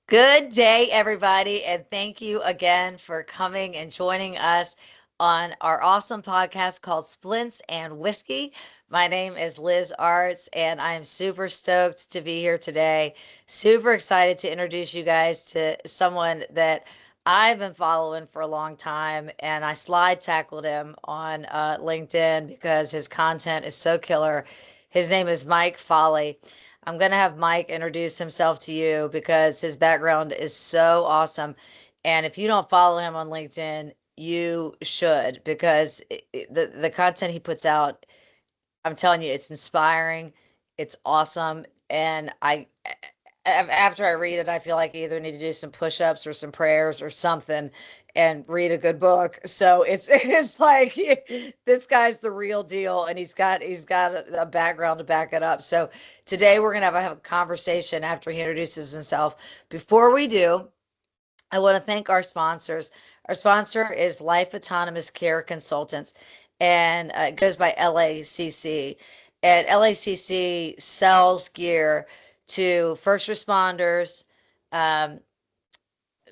Good day, everybody, and thank you again for coming and joining us on our awesome podcast called Splints and Whiskey. My name is Liz Arts, and I am super stoked to be here today. Super excited to introduce you guys to someone that I've been following for a long time, and I slide tackled him on LinkedIn because his content is so killer. His name is Mike Folley. I'm going to have Mike introduce himself to you because his background is so awesome. And if you don't follow him on LinkedIn, you should because the content he puts out, I'm telling you, it's inspiring, it's awesome, and after I read it, I feel like I either need to do some push-ups or some prayers or something and read a good book. So it's like this guy's the real deal, and he's got a background to back it up. So today we're gonna have a conversation after he introduces himself. Before we do, I want to thank our sponsors. Our sponsor is Life Autonomous Care Consultants, and it goes by LACC. And LACC sells gear to first responders, um,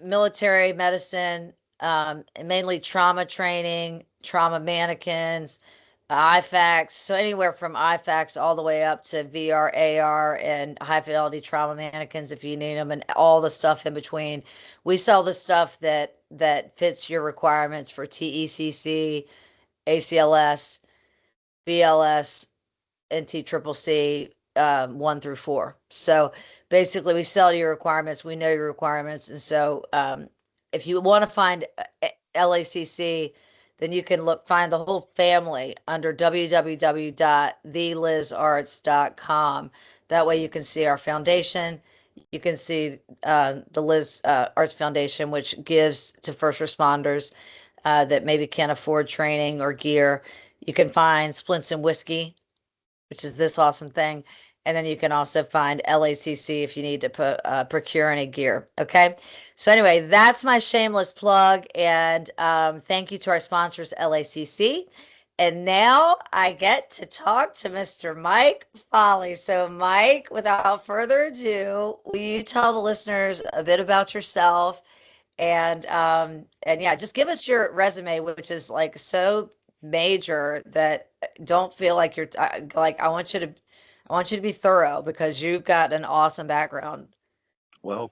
military medicine, mainly trauma training, trauma mannequins, IFACs. So anywhere from IFACs all the way up to VR, AR, and high fidelity trauma mannequins if you need them, and all the stuff in between. We sell the stuff that fits your requirements for TECC, ACLS, BLS, NTCCC 1 through 4. So basically, we sell your requirements. We know your requirements, and so if you want to find LACC, then you can find the whole family under www.thelizarts.com. That way, you can see our foundation. You can see the Liz Arts Foundation, which gives to first responders that maybe can't afford training or gear. You can find Splints and Whiskey, which is this awesome thing. And then you can also find LACC if you need to procure any gear. Okay. So, anyway, that's my shameless plug. And thank you to our sponsors, LACC. And now I get to talk to Mr. Mike Folley. So, Mike, without further ado, will you tell the listeners a bit about yourself? And yeah, just give us your resume, which is like so major that don't feel like you're like I want you to be thorough because you've got an awesome background. Well,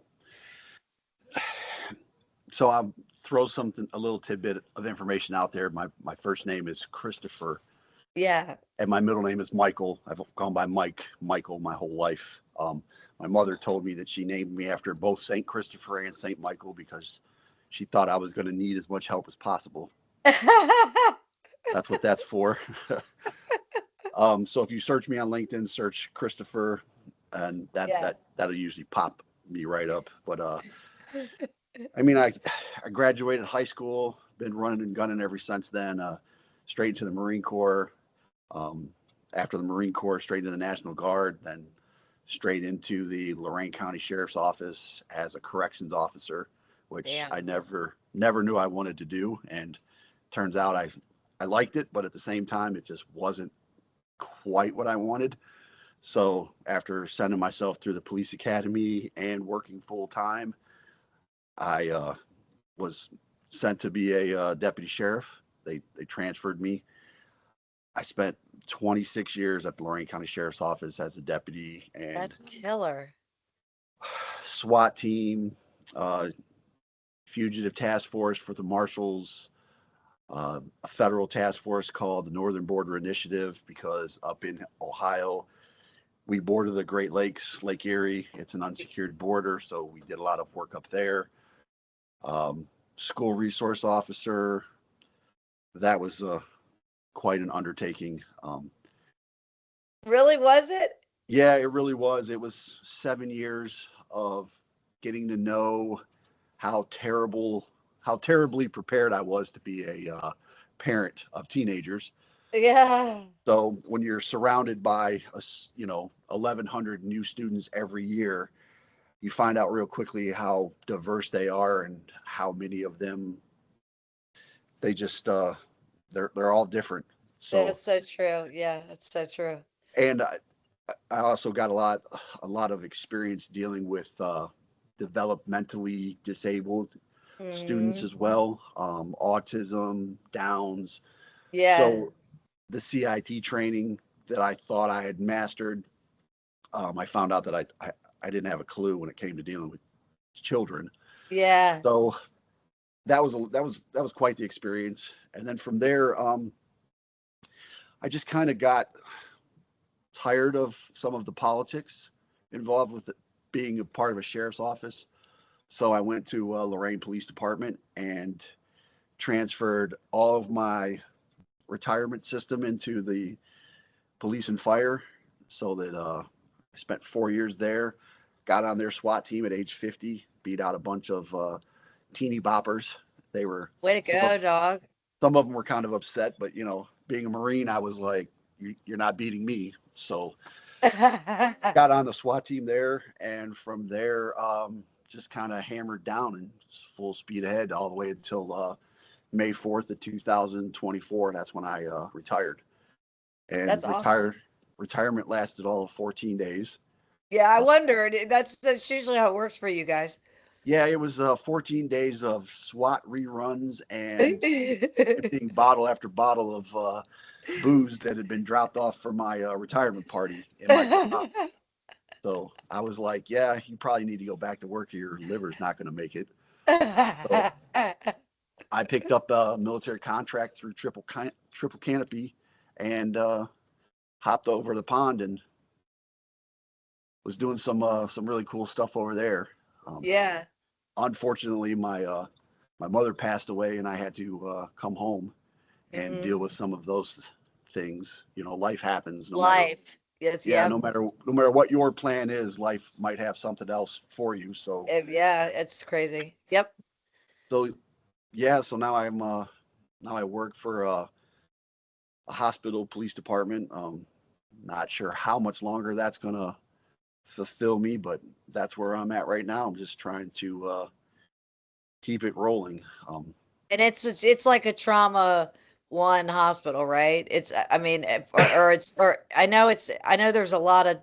so I'll throw a little tidbit of information out there. My first name is Christopher, Yeah. and my middle name is Michael. I've gone by Michael my whole life. My mother told me that she named me after both Saint Christopher and Saint Michael because she thought I was going to need as much help as possible. That's what that's for. So if you search me on LinkedIn, search Christopher, and Yeah. that'll usually pop me right up. But I mean, I graduated high school, been running and gunning ever since then. Straight into the Marine Corps. Um, After the Marine Corps, straight into the National Guard, then straight into the Lorain County Sheriff's Office as a corrections officer, which I Damn. never knew I wanted to do, and turns out I liked it, but at the same time, it just wasn't quite what I wanted. So after sending myself through the police academy and working full time, I was sent to be a deputy sheriff. They transferred me. I spent 26 years at the Lorain County Sheriff's Office as a deputy and That's killer. SWAT team, uh, fugitive task force for the marshals, a federal task force called the Northern Border Initiative because up in Ohio we border the Great Lakes, Lake Erie. It's an unsecured border, so we did a lot of work up there. School resource officer. That was quite an undertaking. Really, was it? Yeah, it really was. It was 7 years of getting to know how terribly prepared I was to be a parent of teenagers. Yeah. So when you're surrounded by 1,100 new students every year, you find out real quickly how diverse they are and how many of them they just they're all different. So That's so true. Yeah, that's so true. and I also got a lot of experience dealing with developmentally disabled students Mhm. as well, autism, Downs. Yeah. So the CIT training that I thought I had mastered, I found out that I didn't have a clue when it came to dealing with children. Yeah. So that was quite the experience. And then from there, I just kind of got tired of some of the politics involved with it, being a part of a sheriff's office. So I went to Lorain Police Department and transferred all of my retirement system into the police and fire, so that I spent 4 years there. Got on their SWAT team at age 50, beat out a bunch of teeny boppers. They were Way to some of go, dog. some of them were kind of upset, but being a Marine, I was like, you're not beating me. So got on the SWAT team there, and from there, just kind of hammered down and full speed ahead all the way until May 4th of 2024. That's when I retired. And That's awesome. retirement lasted all of 14 days. Yeah, I Uh, wondered. That's usually how it works for you guys. yeah, it was 14 days of SWAT reruns and emptying bottle after bottle of booze that had been dropped off for my retirement party in my garage. So I was like, yeah, you probably need to go back to work, or your liver's not going to make it. So I picked up a military contract through Triple Canopy and hopped over the pond and was doing some really cool stuff over there. Um, Yeah. Unfortunately, my mother passed away, and I had to come home and deal Mhm. with some of those things. Life happens. No matter Life. Yes, Yeah, yep. no matter what your plan is, life might have something else for you. Yeah, it's crazy. Yep. So yeah, so now I work for a hospital police department. Not sure how much longer that's gonna fulfill me, but that's where I'm at right now. I'm just trying to keep it rolling. And it's like a trauma one hospital, right? It's I mean, or I know there's a lot of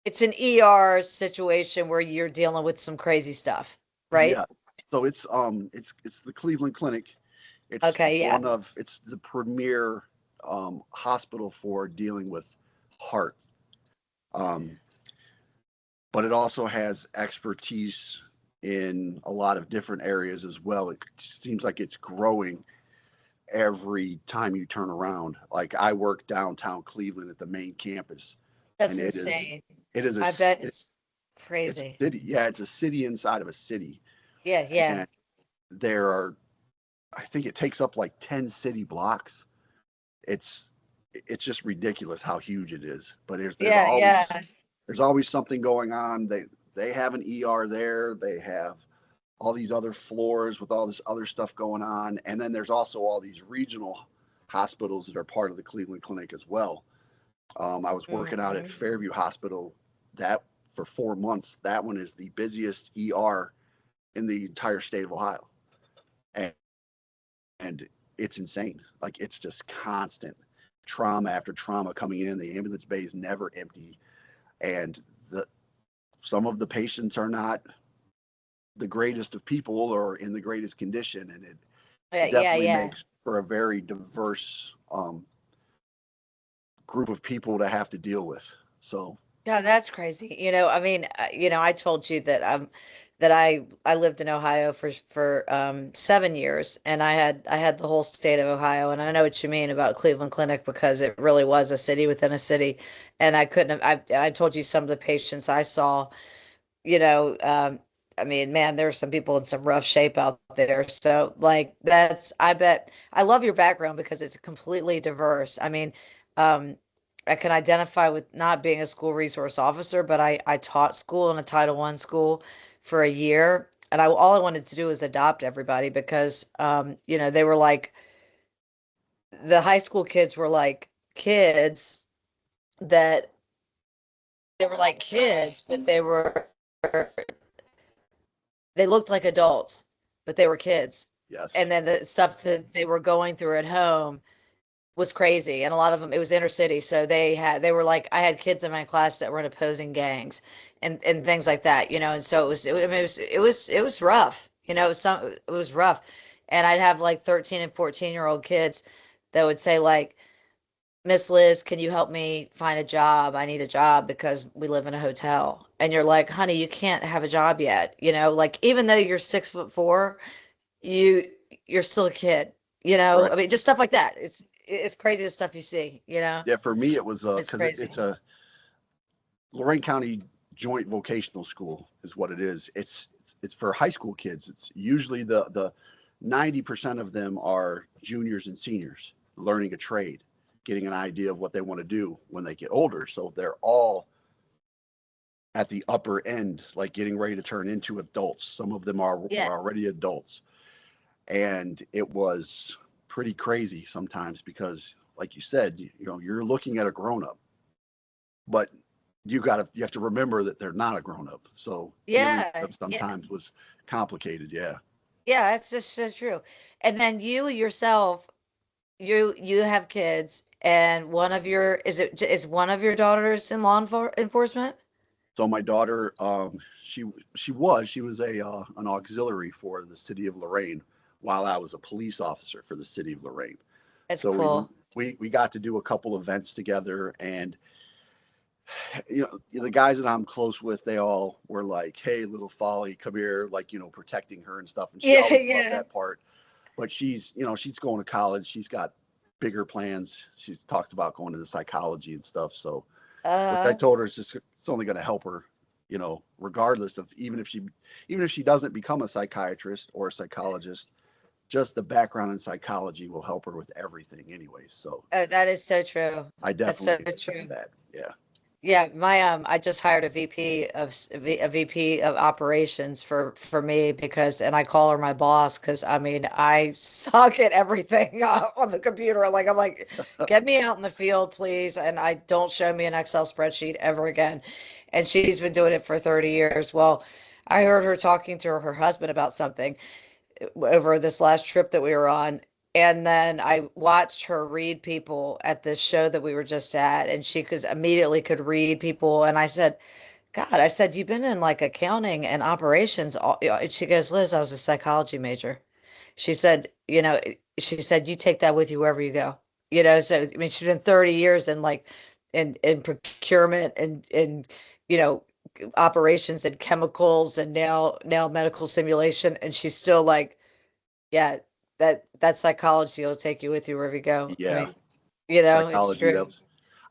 it's an ER situation where you're dealing with some crazy stuff, right? Yeah, so it's the Cleveland Clinic. Okay, yeah. It's the premier hospital for dealing with heart. Um, but it also has expertise in a lot of different areas as well. It seems like it's growing every time you turn around. Like I work downtown Cleveland at the main campus, That's and insane. it is I bet it, it's it's crazy. a city. Yeah, it's a city inside of a city, Yeah, yeah. and there are I think it takes up like 10 city blocks. It's it's just ridiculous how huge it is. But Yeah, yeah. there's always something going on. They have an ER there. They have all these other floors with all this other stuff going on, and then there's also all these regional hospitals that are part of the Cleveland Clinic as well. I was working out at Mhm. Fairview Hospital that for 4 months. That one is the busiest ER in the entire state of Ohio, and, and it's insane. Like it's just constant trauma after trauma coming in. The ambulance bay is never empty, and the some of the patients are not the greatest of people or in the greatest condition, and Yeah, it yeah, definitely yeah. makes for a very diverse group of people to have to deal with. So Yeah, that's crazy. I mean, I told you that that I lived in Ohio for 7 years, and I had the whole state of Ohio, and I know what you mean about Cleveland Clinic because it really was a city within a city, and I couldn't have I told you some of the patients I saw, you know, I mean, man, there's some people in some rough shape out there. So, like, I bet, I love your background because it's completely diverse. I mean, um, I can identify with not being a school resource officer, but I taught school in a Title I school for a year. And all I wanted to do was adopt everybody because, they were like, the high school kids were like kids that they were like kids, but they looked like adults, but they were kids. yes, And then the stuff that they were going through at home was crazy, and a lot of them, it was inner city, so they were like, I had kids in my class that were in opposing gangs and things like that, and so I mean, it was rough, it was rough, and I'd have like 13 and 14-year-old kids that would say like, Miss Liz, can you help me find a job? I need a job because we live in a hotel. And you're like, honey, you can't have a job yet. Like even though you're 6'4", you you're still a kid. Right. I mean, just stuff like that. It's crazy the stuff you see. Yeah, for me it was It's because crazy. it's a Lorain County Joint Vocational School is what it is. It's for high school kids. It's usually the 90% of them are juniors and seniors learning a trade, getting an idea of what they want to do when they get older. So they're all at the upper end, like getting ready to turn into adults. Some of them Yeah. are already adults. And it was pretty crazy sometimes because, like you said, you're looking at a grown up, but you have to remember that they're not a grown up. So dealing with Yeah. them Yeah. sometimes was complicated. Yeah. Yeah, that's just so true. And then you yourself, you have kids, and is one of your daughters in enforcement? So my daughter, she she was a an auxiliary for the city of Lorain while I was a police officer for the city of Lorain. That's So cool. we got to do a couple events together, and the guys that I'm close with, they all were like, "Hey, little Folly, come here," like protecting her and stuff, and she Yeah, always loved yeah. that part. But she's going to college. She's got bigger plans. She talks about going into psychology and stuff. So, which I Uh, told her is just it's only going to help her, regardless of even if she doesn't become a psychiatrist or a psychologist, just the background in psychology will help her with everything anyway. So oh, that is so true. I That's so definitely true. that. Yeah. Yeah, I just hired a VP of operations for me because, and I call her my boss because I mean I suck at everything on the computer. Like I'm like, get me out in the field, please, and I don't show me an Excel spreadsheet ever again. And she's been doing it for 30 years. Well, I heard her talking to her husband about something over this last trip that we were on. And then I watched her read people at this show that we were just at, and she could immediately could read people. And I said, God, I said, you've been in like accounting and operations. And she goes, Liz, I was a psychology major. She said, she said, you take that with you wherever you go. So I mean, she's been 30 years in like in procurement and you know, operations and chemicals and now medical simulation. And she's still like, yeah, that psychology will take you with you wherever you go. I Yeah. mean, it's Psychology. That true. was.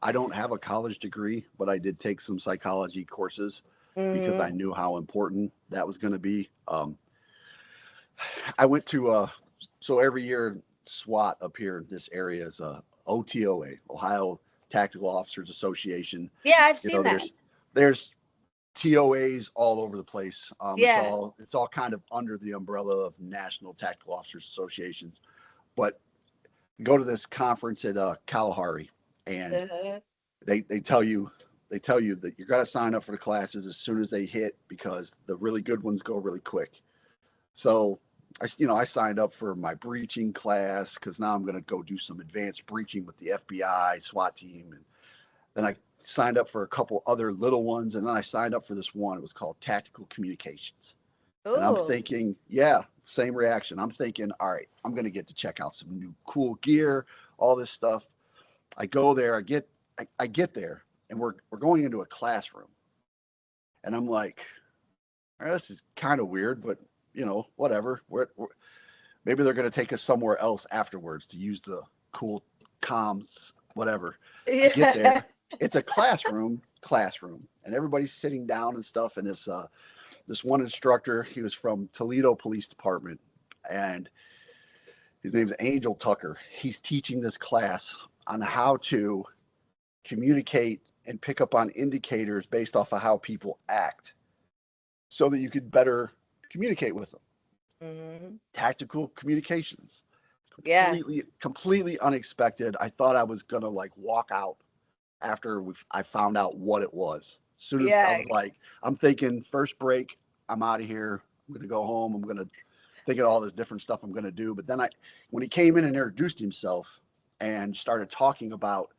I don't have a college degree, but I did take some psychology courses because I Hmm. knew how important that was going to be. I went to so every year SWAT up here in this area is OTOA, Ohio Tactical Officers Association. Yeah, I've You seen know, that. there's TOAs all over the place. Yeah. It's all kind of under the umbrella of National Tactical Officers Associations. But go to this conference at Kalahari, and Uh-huh. they tell you that you got to sign up for the classes as soon as they hit because the really good ones go really quick. So I signed up for my breaching class because now I'm going to go do some advanced breaching with the FBI SWAT team, and then I signed up for a couple other little ones, and then I signed up for this one. It was called Tactical Communications, and I'm Ooh. thinking, yeah, same reaction. I'm thinking, all right, I'm going to get to check out some new cool gear, all this stuff. I go there, I get there, and we're going into a classroom, and I'm like, all right, this is kind of weird, but whatever. Maybe they're going to take us somewhere else afterwards to use the cool comms, whatever. I get Yeah. there, it's a classroom, and everybody's sitting down and stuff. And this one instructor, he was from Toledo Police Department, and his name's Angel Tucker. He's teaching this class on how to communicate and pick up on indicators based off of how people act so that you could better communicate with them. Hmm. Tactical communications. Yeah. Completely unexpected. I thought I was gonna like walk out after I found out what it was. As soon as I Yeah. was like, I'm thinking first break, I'm out of here. I'm gonna go home. I'm gonna think of all this different stuff I'm gonna do. But then when he came in and introduced himself, and started talking about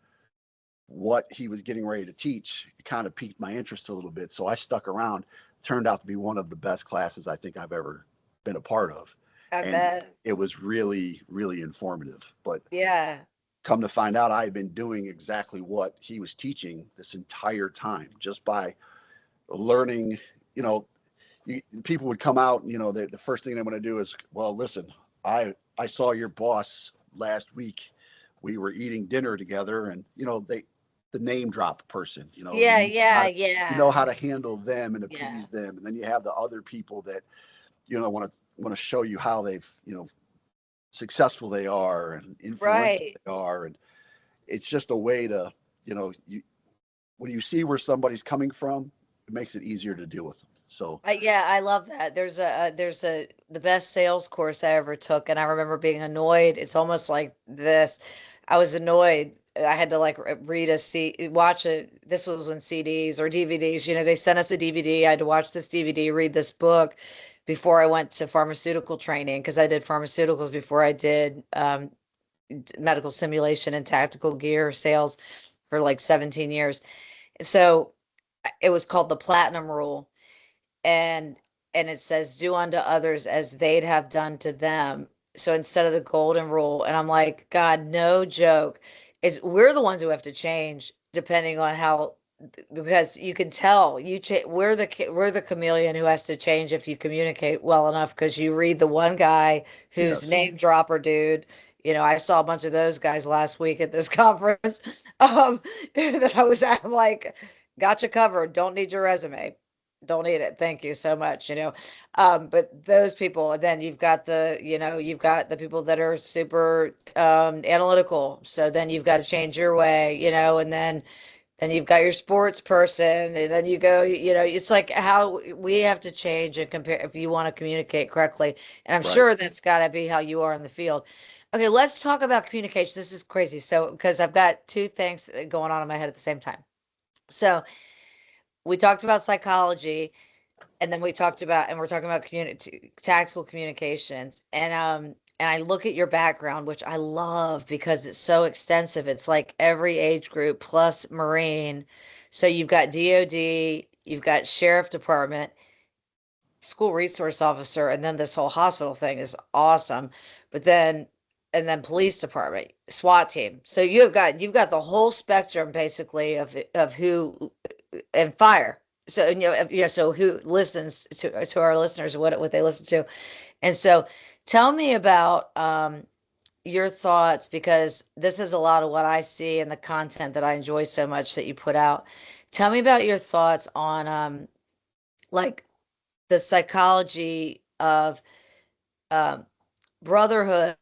what he was getting ready to teach. It kind of piqued my interest a little bit. So I stuck around. Turned out to be one of the best classes I think I've ever been a part of. I And bet. it was really, really informative. But Yeah. come to find out, I had been doing exactly what he was teaching this entire time just by learning. You know, people would come out, the first thing they want to do is, well, listen, I saw your boss last week. We were eating dinner together, and the name drop person. Yeah, yeah, You know yeah. how to handle them and Yeah. appease them, and then you have the other people that want to show you how they've successful they are and influential Right. they are, and it's just a way to you when you see where somebody's coming from, it makes it easier to deal with them. So Yeah, I love that. There's the best sales course I ever took, and I remember being annoyed. It's almost like this. I was annoyed. I had to like read a C, watch a. This was when CDs or DVDs. They sent us a DVD. I had to watch this DVD, read this book before I went to pharmaceutical training because I did pharmaceuticals before I did medical simulation and tactical gear sales for like 17 years. So it was called the Platinum Rule, and it says do unto others as they'd have done to them, so instead of the golden rule. And I'm like, God, no joke, it's we're the ones who have to change depending on how, because you can tell we're the chameleon who has to change if you communicate well enough, because you read the one guy who's yes, name dropper dude. I saw a bunch of those guys last week at this conference. That I'm like, gotcha covered, don't need your resume, don't need it. Thank you so much. But those people, and then you've got the people that are super analytical. So then you've got to change your way, and then you've got your sports person, and then you go, it's like how we have to change and compare if you want to communicate correctly. And I'm right. sure that's got to be how you are in the field. Okay, let's talk about communication. This is crazy. So, because I've got two things going on in my head at the same time. So, we talked about psychology, and then we're talking about community tactical communications, and I look at your background, which I love because it's so extensive. It's like every age group plus Marine. So you've got DOD, you've got sheriff department, school resource officer, and then this whole hospital thing is awesome. But then and then police department, SWAT team. So you've got the whole spectrum basically of who, and fire. So so who listens to our listeners, what they listen to. And so tell me about your thoughts, because this is a lot of what I see in the content that I enjoy so much that you put out. Tell me about your thoughts on like the psychology of um, brotherhood.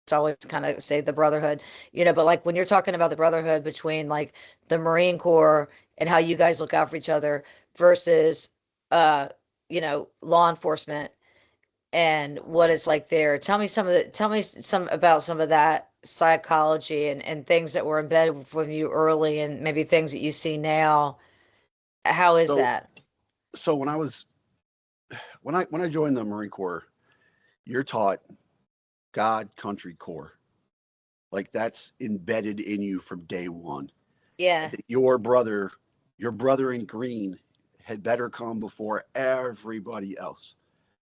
It's always kind of say the brotherhood, but like when you're talking about the brotherhood between like the Marine Corps and how you guys look out for each other versus uh law enforcement and what it's like there. Tell me some about some of that psychology and things that were embedded from you early, and maybe things that you see now. How is So that? so when I joined the Marine Corps, you're taught God, country, core. Like that's embedded in you from day one. Yeah, Your brother in green had better come before everybody else.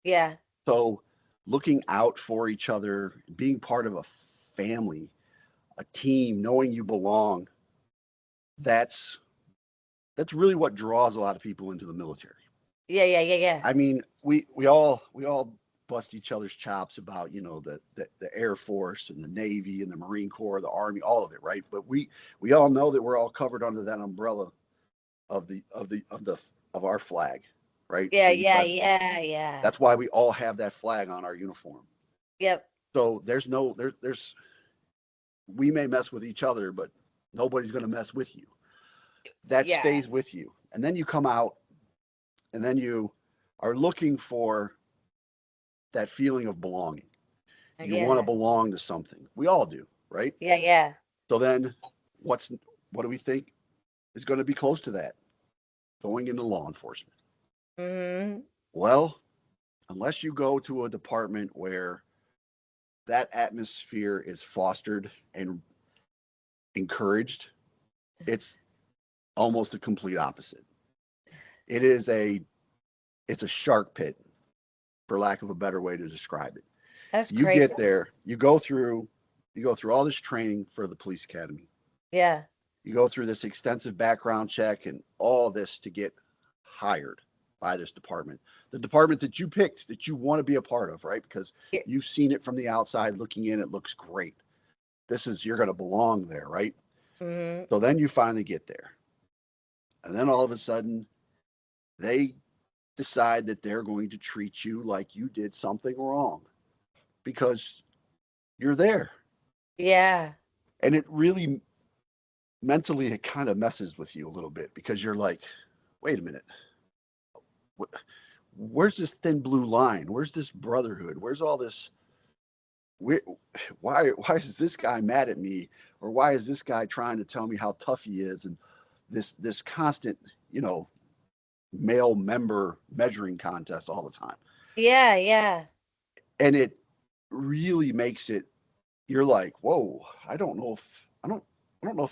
yeah, So looking out for each other, being part of a family, a team, knowing you belong, that's that's really what draws a lot of people into the military. yeah, yeah, yeah, yeah, I mean, we all bust each other's chops about the Air Force and the Navy and the Marine Corps, the Army, all of it, right? But we all know that we're all covered under that umbrella of our flag, right? yeah, So yeah, yeah, yeah. that's why we all have that flag on our uniform. Yep. So there's no there's we may mess with each other, but nobody's going to mess with you. That Yeah. stays with you, and then you come out, and then you are looking for that feeling of belonging. You want to Yeah. belong to something. We all do, right? Yeah, yeah. So then what's what do we think is going to be close to that? Going into law enforcement. Mhm. Well, unless you go to a department where that atmosphere is fostered and encouraged, it's almost a complete opposite. It is a it's a shark pit, for lack of a better way to describe it. That's You crazy. get there, you go through all this training for the police academy. Yeah. You go through this extensive background check and all this to get hired by this department. The department that you picked that you want to be a part of, right? Because Yeah. you've seen it from the outside looking in, it looks great. This is you're going to belong there, right? Hmm. So then you finally get there. And then all of a sudden, they decide that they're going to treat you like you did something wrong because you're there. Yeah. And it really mentally it kind of messes with you a little bit because you're like, wait a minute, where's this thin blue line? Where's this brotherhood? Where's all this? Where, why is this guy mad at me, or why is this guy trying to tell me how tough he is? And this constant, you know, male member measuring contest all the time, Yeah. Yeah. and it really makes it. You're like, whoa, I don't know if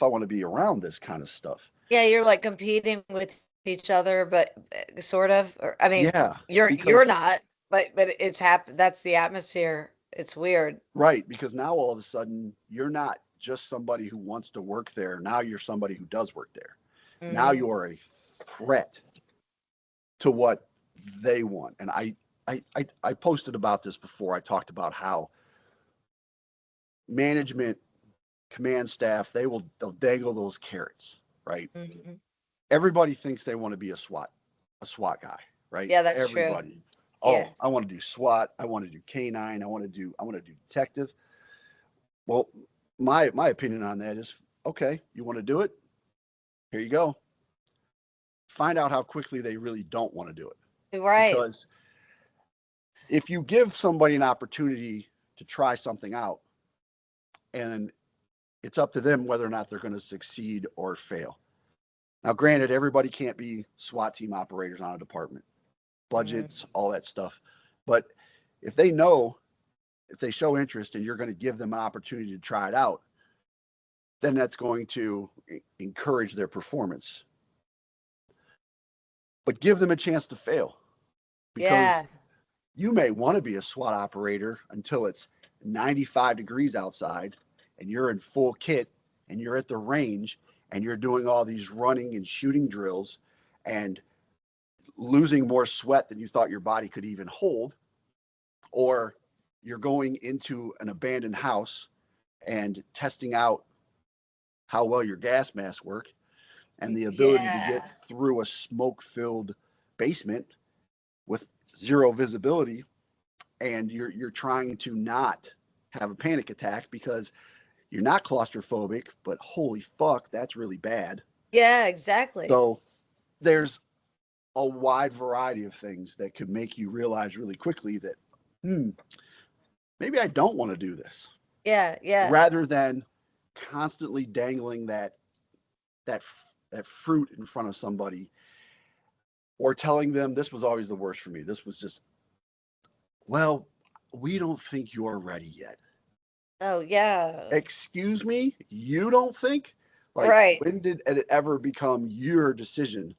I want to be around this kind of stuff. Yeah. You're like competing with each other, but sort of. Or I mean, Yeah, you're because not, but it's happened. That's the atmosphere. It's weird. right, because now all of a sudden you're not just somebody who wants to work there. Now you're somebody who does work there. Now Hmm. you're a threat to what they want. And I posted about this before. I talked about how management, command staff, they'll dangle those carrots, right? Hmm. Everybody thinks they want to be a SWAT guy, right? Yeah, that's true. Everybody. Yeah. Oh, I want to do SWAT. I want to do canine. I want to do detective. Well, my opinion on that is okay. You want to do it? Here you go. Find out how quickly they really don't want to do it, Right. because if you give somebody an opportunity to try something out, and it's up to them whether or not they're going to succeed or fail. Now, granted, everybody can't be SWAT team operators on a department, Hmm. budgets, all that stuff. But if they know, if they show interest and you're going to give them an opportunity to try it out, then that's going to encourage their performance. But give them a chance to fail, because Yeah. you may want to be a SWAT operator until it's 95 degrees outside and you're in full kit and you're at the range and you're doing all these running and shooting drills and losing more sweat than you thought your body could even hold, or you're going into an abandoned house and testing out how well your gas masks work and the ability to get Yeah. through a smoke filled basement with zero visibility, and you're trying to not have a panic attack because you're not claustrophobic, but holy fuck, that's really bad. Yeah, exactly. So there's a wide variety of things that could make you realize really quickly that, hmm, maybe I don't want to do this, Yeah, yeah. rather than constantly dangling that that fruit in front of somebody, or telling them this was always the worst for me. This was just, well, we don't think you're ready yet. Oh, yeah. Excuse me, you don't think? Like, Right. when did it ever become your decision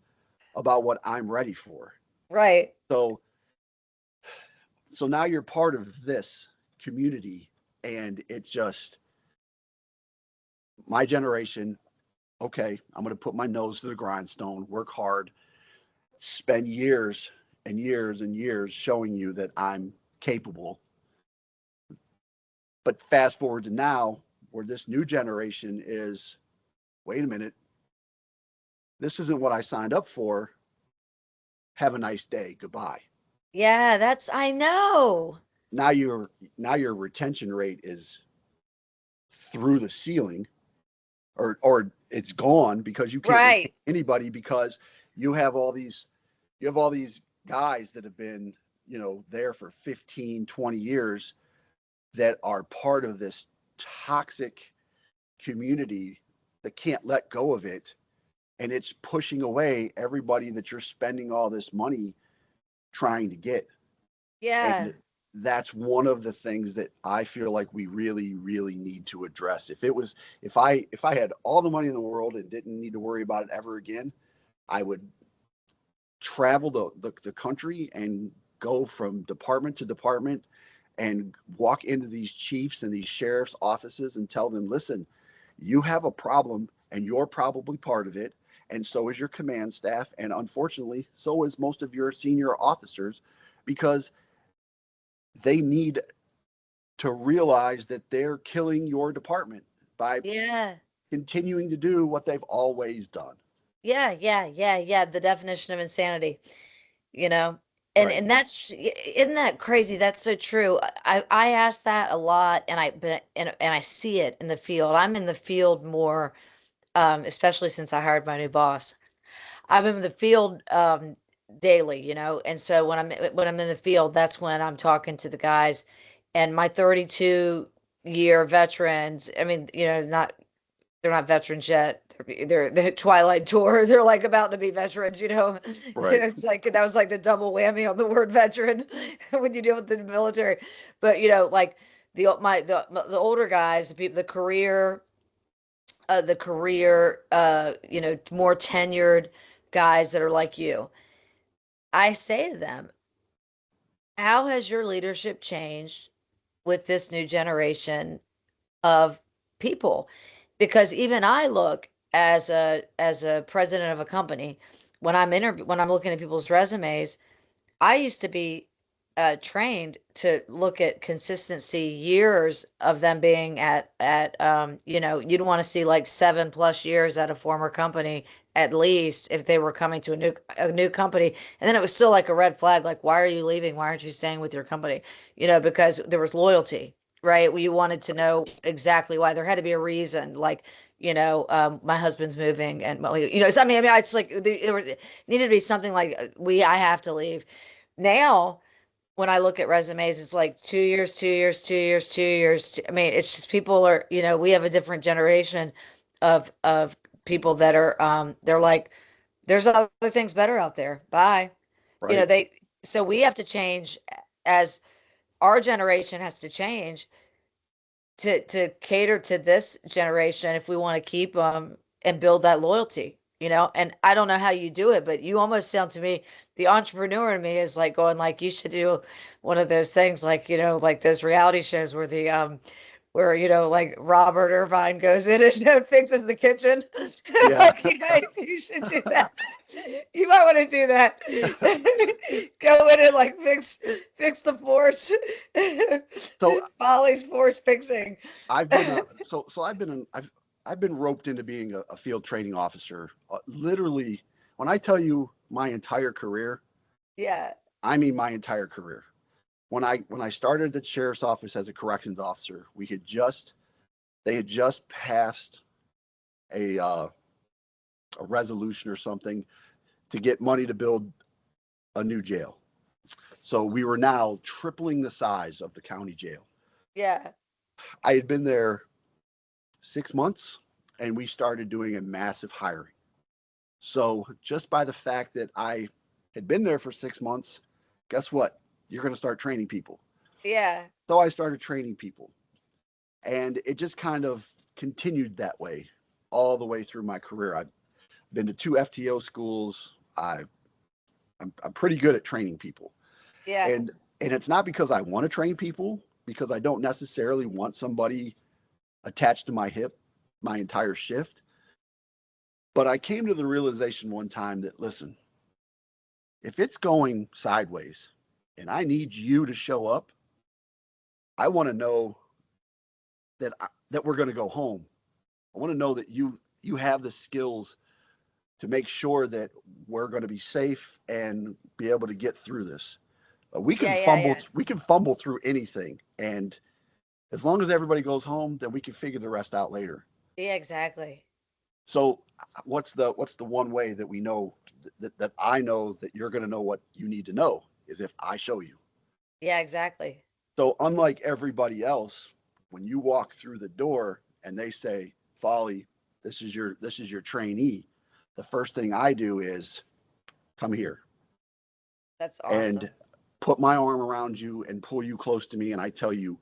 about what I'm ready for? Right. So so now you're part of this community, and it just, my generation, okay, I'm going to put my nose to the grindstone, work hard, spend years and years and years showing you that I'm capable. But fast forward to now, where this new generation is, wait a minute, this isn't what I signed up for. Have a nice day. Goodbye. Yeah, I know. Now your retention rate is through the ceiling, or it's gone because you can't retain Right. anybody, because you have all these you have all these guys that have been, there for 15, 20 years, that are part of this toxic community that can't let go of it, and it's pushing away everybody that you're spending all this money trying to get. Yeah. And that's one of the things that I feel like we really, really need to address. If I had all the money in the world and didn't need to worry about it ever again, I would travel the country and go from department to department and walk into these chiefs and these sheriffs' offices and tell them, listen, you have a problem and you're probably part of it. And so is your command staff. And unfortunately, so is most of your senior officers, because they need to realize that they're killing your department by Yeah. continuing to do what they've always done. Yeah, yeah, yeah, yeah. The definition of insanity, you know. Right. And that's isn't that crazy? That's so true. I ask that a lot, and I see it in the field. I'm in the field more, especially since I hired my new boss. I'm in the field daily, and so when I'm in the field, that's when I'm talking to the guys, and my 32-year veterans. I mean, not they're not veterans yet. They're the Twilight Tour. They're like about to be veterans. Right. It's like that was like the double whammy on the word veteran when you deal with the military. But like the older guys, the people, the career, more tenured guys that are like you. I say to them, how has your leadership changed with this new generation of people? Because even I look as a president of a company, when I'm looking at people's resumes, I used to be trained to look at consistency, years of them being you'd want to see like 7+ years at a former company at least if they were coming to a new company. And then it was still like a red flag, like, why are you leaving? Why aren't you staying with your company? Because there was loyalty, right? Well, you wanted to know exactly why. There had to be a reason, like, my husband's moving, and well, so, I mean, it's like it needed to be something like, I have to leave. Now, when I look at resumes, it's like 2 years, 2 years, 2 years, 2 years. I mean, it's just people are, we have a different generation of people that are, they're like, there's other things better out there. Bye. Right. So we have to change, as our generation has to change to cater to this generation if we want to keep them and build that loyalty. And I don't know how you do it, but you almost sound to me, the entrepreneur in me is like going like, you should do one of those things, like like those reality shows where like Robert Irvine goes in and fixes the kitchen. Yeah. Like, yeah, you should do that. You might want to do that. Go in and like fix the force. So Folly's force fixing. I've been I've been roped into being a field training officer. Literally, when I tell you my entire career, Yeah. I mean my entire career. When I started the sheriff's office as a corrections officer, they had just passed a resolution or something to get money to build a new jail. So we were now tripling the size of the county jail. Yeah. I had been there 6 months, and we started doing a massive hiring. So just by the fact that I had been there for 6 months, guess what? You're going to start training people. Yeah. So I started training people, and it just kind of continued that way all the way through my career. I've been to 2 FTO schools. I'm pretty good at training people, Yeah. and it's not because I want to train people, because I don't necessarily want somebody attached to my hip my entire shift. But I came to the realization one time that, listen, if it's going sideways and I need you to show up, I want to know that we're going to go home. I want to know that you have the skills to make sure that we're going to be safe and be able to get through this. We can Yeah. Yeah. fumble Yeah. we can fumble through anything, and as long as everybody goes home, then we can figure the rest out later. Yeah. Exactly. So what's the one way that we know that I know that you're going to know what you need to know is if I show you. Yeah. Exactly. So unlike everybody else, when you walk through the door and they say, Folly, this is your trainee, the first thing I do is come here. That's and awesome. put my arm around you and pull you close to me, and I tell you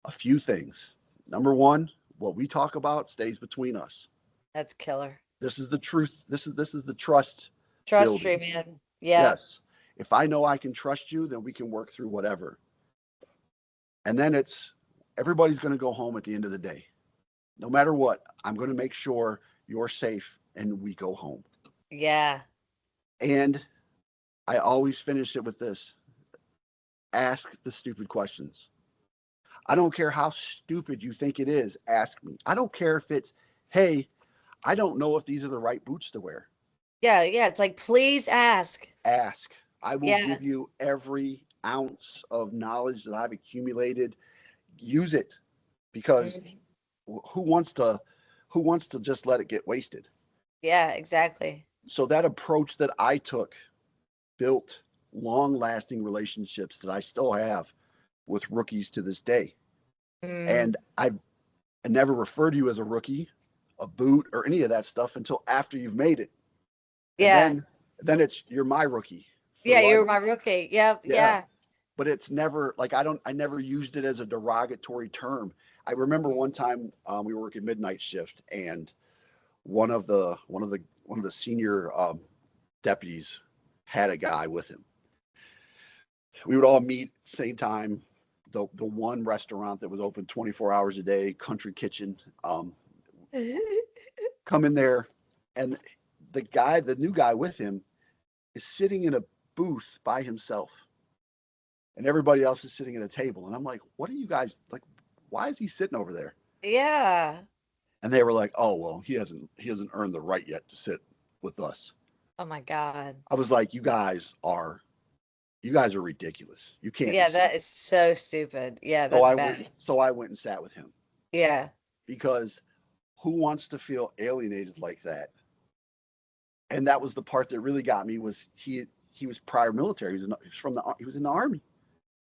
a few things. Number one, what we talk about stays between us. That's killer. This is the truth. This is the trust Trust tree, building. man. Yeah. Yes. If I know I can trust you, then we can work through whatever. And then it's everybody's going to go home at the end of the day. No matter what, I'm going to make sure you're safe and we go home. Yeah. And I always finish it with this: ask the stupid questions. I don't care how stupid you think it is, ask me. I don't care if it's, hey, I don't know if these are the right boots to wear. Yeah. Yeah. It's like, please ask. Ask. I will Yeah. give you every ounce of knowledge that I've accumulated. Use it, because Mhm. who wants to who wants to just let it get wasted? Yeah, exactly. So that approach that I took built long-lasting relationships that I still have with rookies to this day. Mm. And I never refer to you as a rookie, a boot, or any of that stuff until after you've made it. And Yeah. then it's you're my rookie for Yeah. You're life. my rookie. Yep. Yeah. Yeah. But it's never like I never used it as a derogatory term. I remember one time we were working midnight shift, and one of the senior deputies had a guy with him. We would all meet same time. The one restaurant that was open 24 hours a day, Country Kitchen. Come in there, and the new guy with him, is sitting in a booth by himself, and everybody else is sitting at a table. And I'm like, what are you guys like? Why is he sitting over there? Yeah. And they were like, oh well, he hasn't earned the right yet to sit with us. Oh my God. I was like, you guys are ridiculous. You can't be Yeah, that sitting. is so stupid. Yeah, So that's I went bad. so I went and sat with him, Yeah. because who wants to feel alienated like that? And that was the part that really got me. Was he was prior military. He was in the army.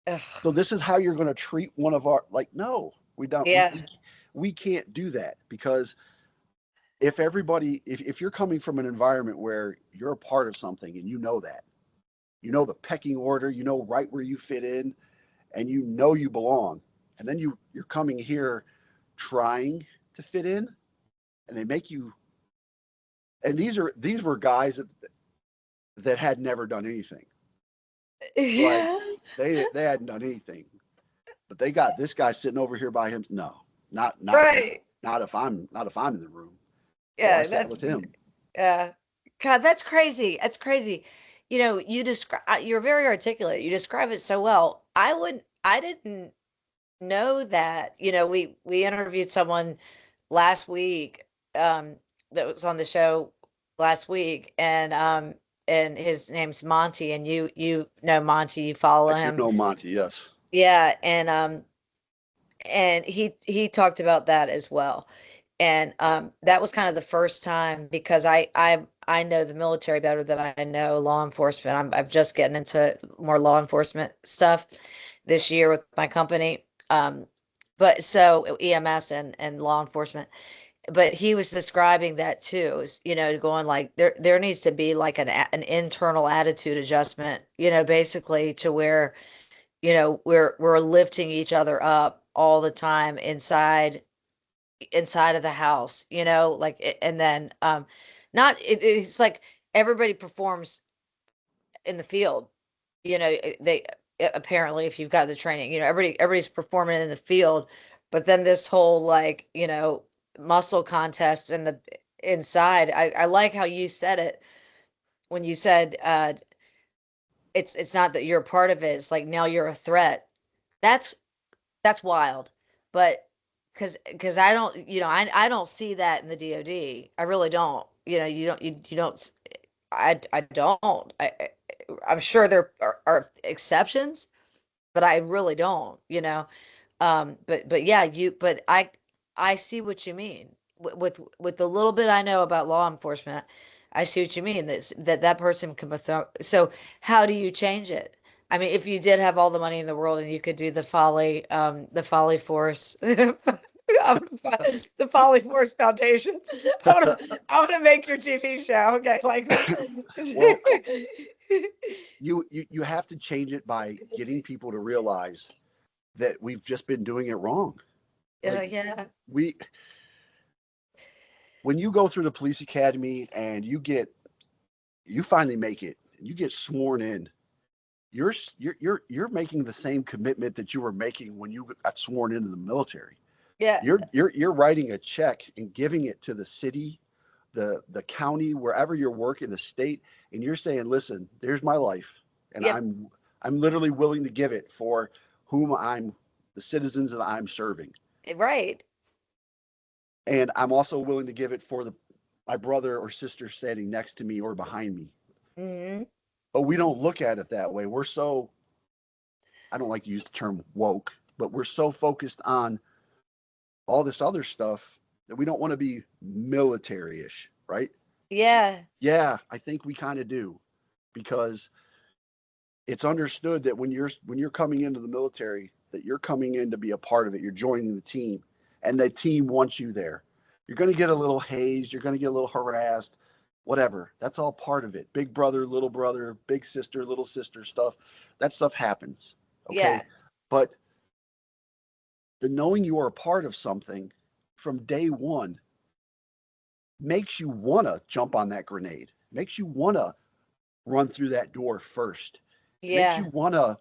Ugh. So this is how you're going to treat one of our, like, no, we don't Yeah. we can't do that, because if you're coming from an environment where you're a part of something and you know that, you know the pecking order, you know right where you fit in, and you know you belong, and then you're coming here trying to fit in, and they make you, and these were guys that had never done anything. Like, Yeah. they hadn't done anything, but they got this guy sitting over here by him. No, not Right. not if I'm in the room. So I Yeah, sat that's with him. yeah. God, that's crazy. That's crazy. You describe you're very articulate. You describe it so well. I didn't know that. We interviewed someone last week that was on the show last week, and his name's Monty, and you know Monty, you I follow do him. know Monty, yes. Yeah, and he talked about that as well. And that was kind of the first time, because I know the military better than I know law enforcement. I'm just getting into more law enforcement stuff this year with my company. But so EMS and law enforcement. But he was describing that too, going like there needs to be like an internal attitude adjustment, basically, to where, we're lifting each other up all the time inside of the house, like, and then not it's like everybody performs in the field, they apparently, if you've got the training, everybody's performing in the field, but then this whole, like, muscle contest in the inside. I like how you said it when you said it's not that you're a part of it, it's like now you're a threat. That's That's wild. But because I don't see that in the DoD. I really don't. You don't. I don't. I'm sure there are exceptions, but I really don't. But yeah, I see what you mean. With the little bit I know about law enforcement, I see what you mean. That person can so how do you change it? I mean, if you did have all the money in the world and you could do the Folly Force, the Folly Force Foundation, I want to make your TV show. Okay, like, Well, You have to change it by getting people to realize that we've just been doing it wrong. Like Yeah. we when you go through the police academy and you finally make it and you get sworn in, you're making the same commitment that you were making when you got sworn into the military. Yeah. You're writing a check and giving it to the city, the county, wherever you're working, the state, and you're saying, listen, there's my life, and Yep. I'm literally willing to give it for whom I'm the citizens that I'm serving. Right. And I'm also willing to give it for the my brother or sister standing next to me or behind me. Hmm. But we don't look at it that way. We're so I don't like to use the term woke, but we're so focused on all this other stuff that we don't want to be military-ish, right? Yeah. Yeah, I think we kind of do because it's understood that when you're coming into the military, that you're coming in to be a part of it. You're joining the team, and the team wants you there. You're going to get a little hazed. You're going to get a little harassed, whatever. That's all part of it. Big brother, big sister, little sister stuff. That stuff happens. Okay, Yeah. but the knowing you are a part of something from day one makes you want to jump on that grenade. Makes you want to run through that door first. Makes you Yeah. want to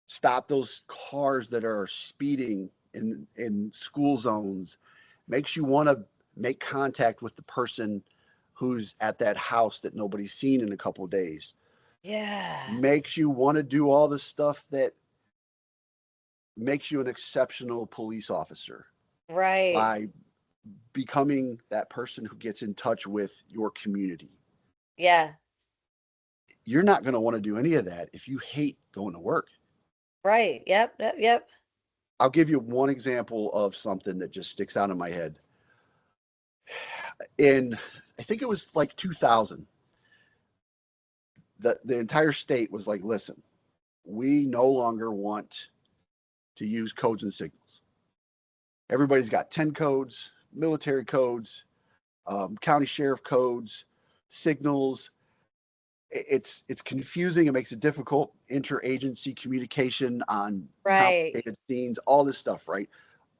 stop those cars that are speeding in school zones. Makes you want to make contact with the person who's at that house that nobody's seen in a couple of days. Yeah. Makes you want to do all the stuff that makes you an exceptional police officer Right. by becoming that person who gets in touch with your community. Yeah. You're not going to want to do any of that if you hate going to work. Right. Yep. Yep. Yep. I'll give you one example of something that just sticks out in my head. In, I think it was like 2000, the entire state was like, listen, we no longer want to use codes and signals. Everybody's got 10 codes, military codes, county sheriff codes, signals. It's confusing. It makes it difficult. Interagency communication on Right. complicated scenes, all this stuff, right?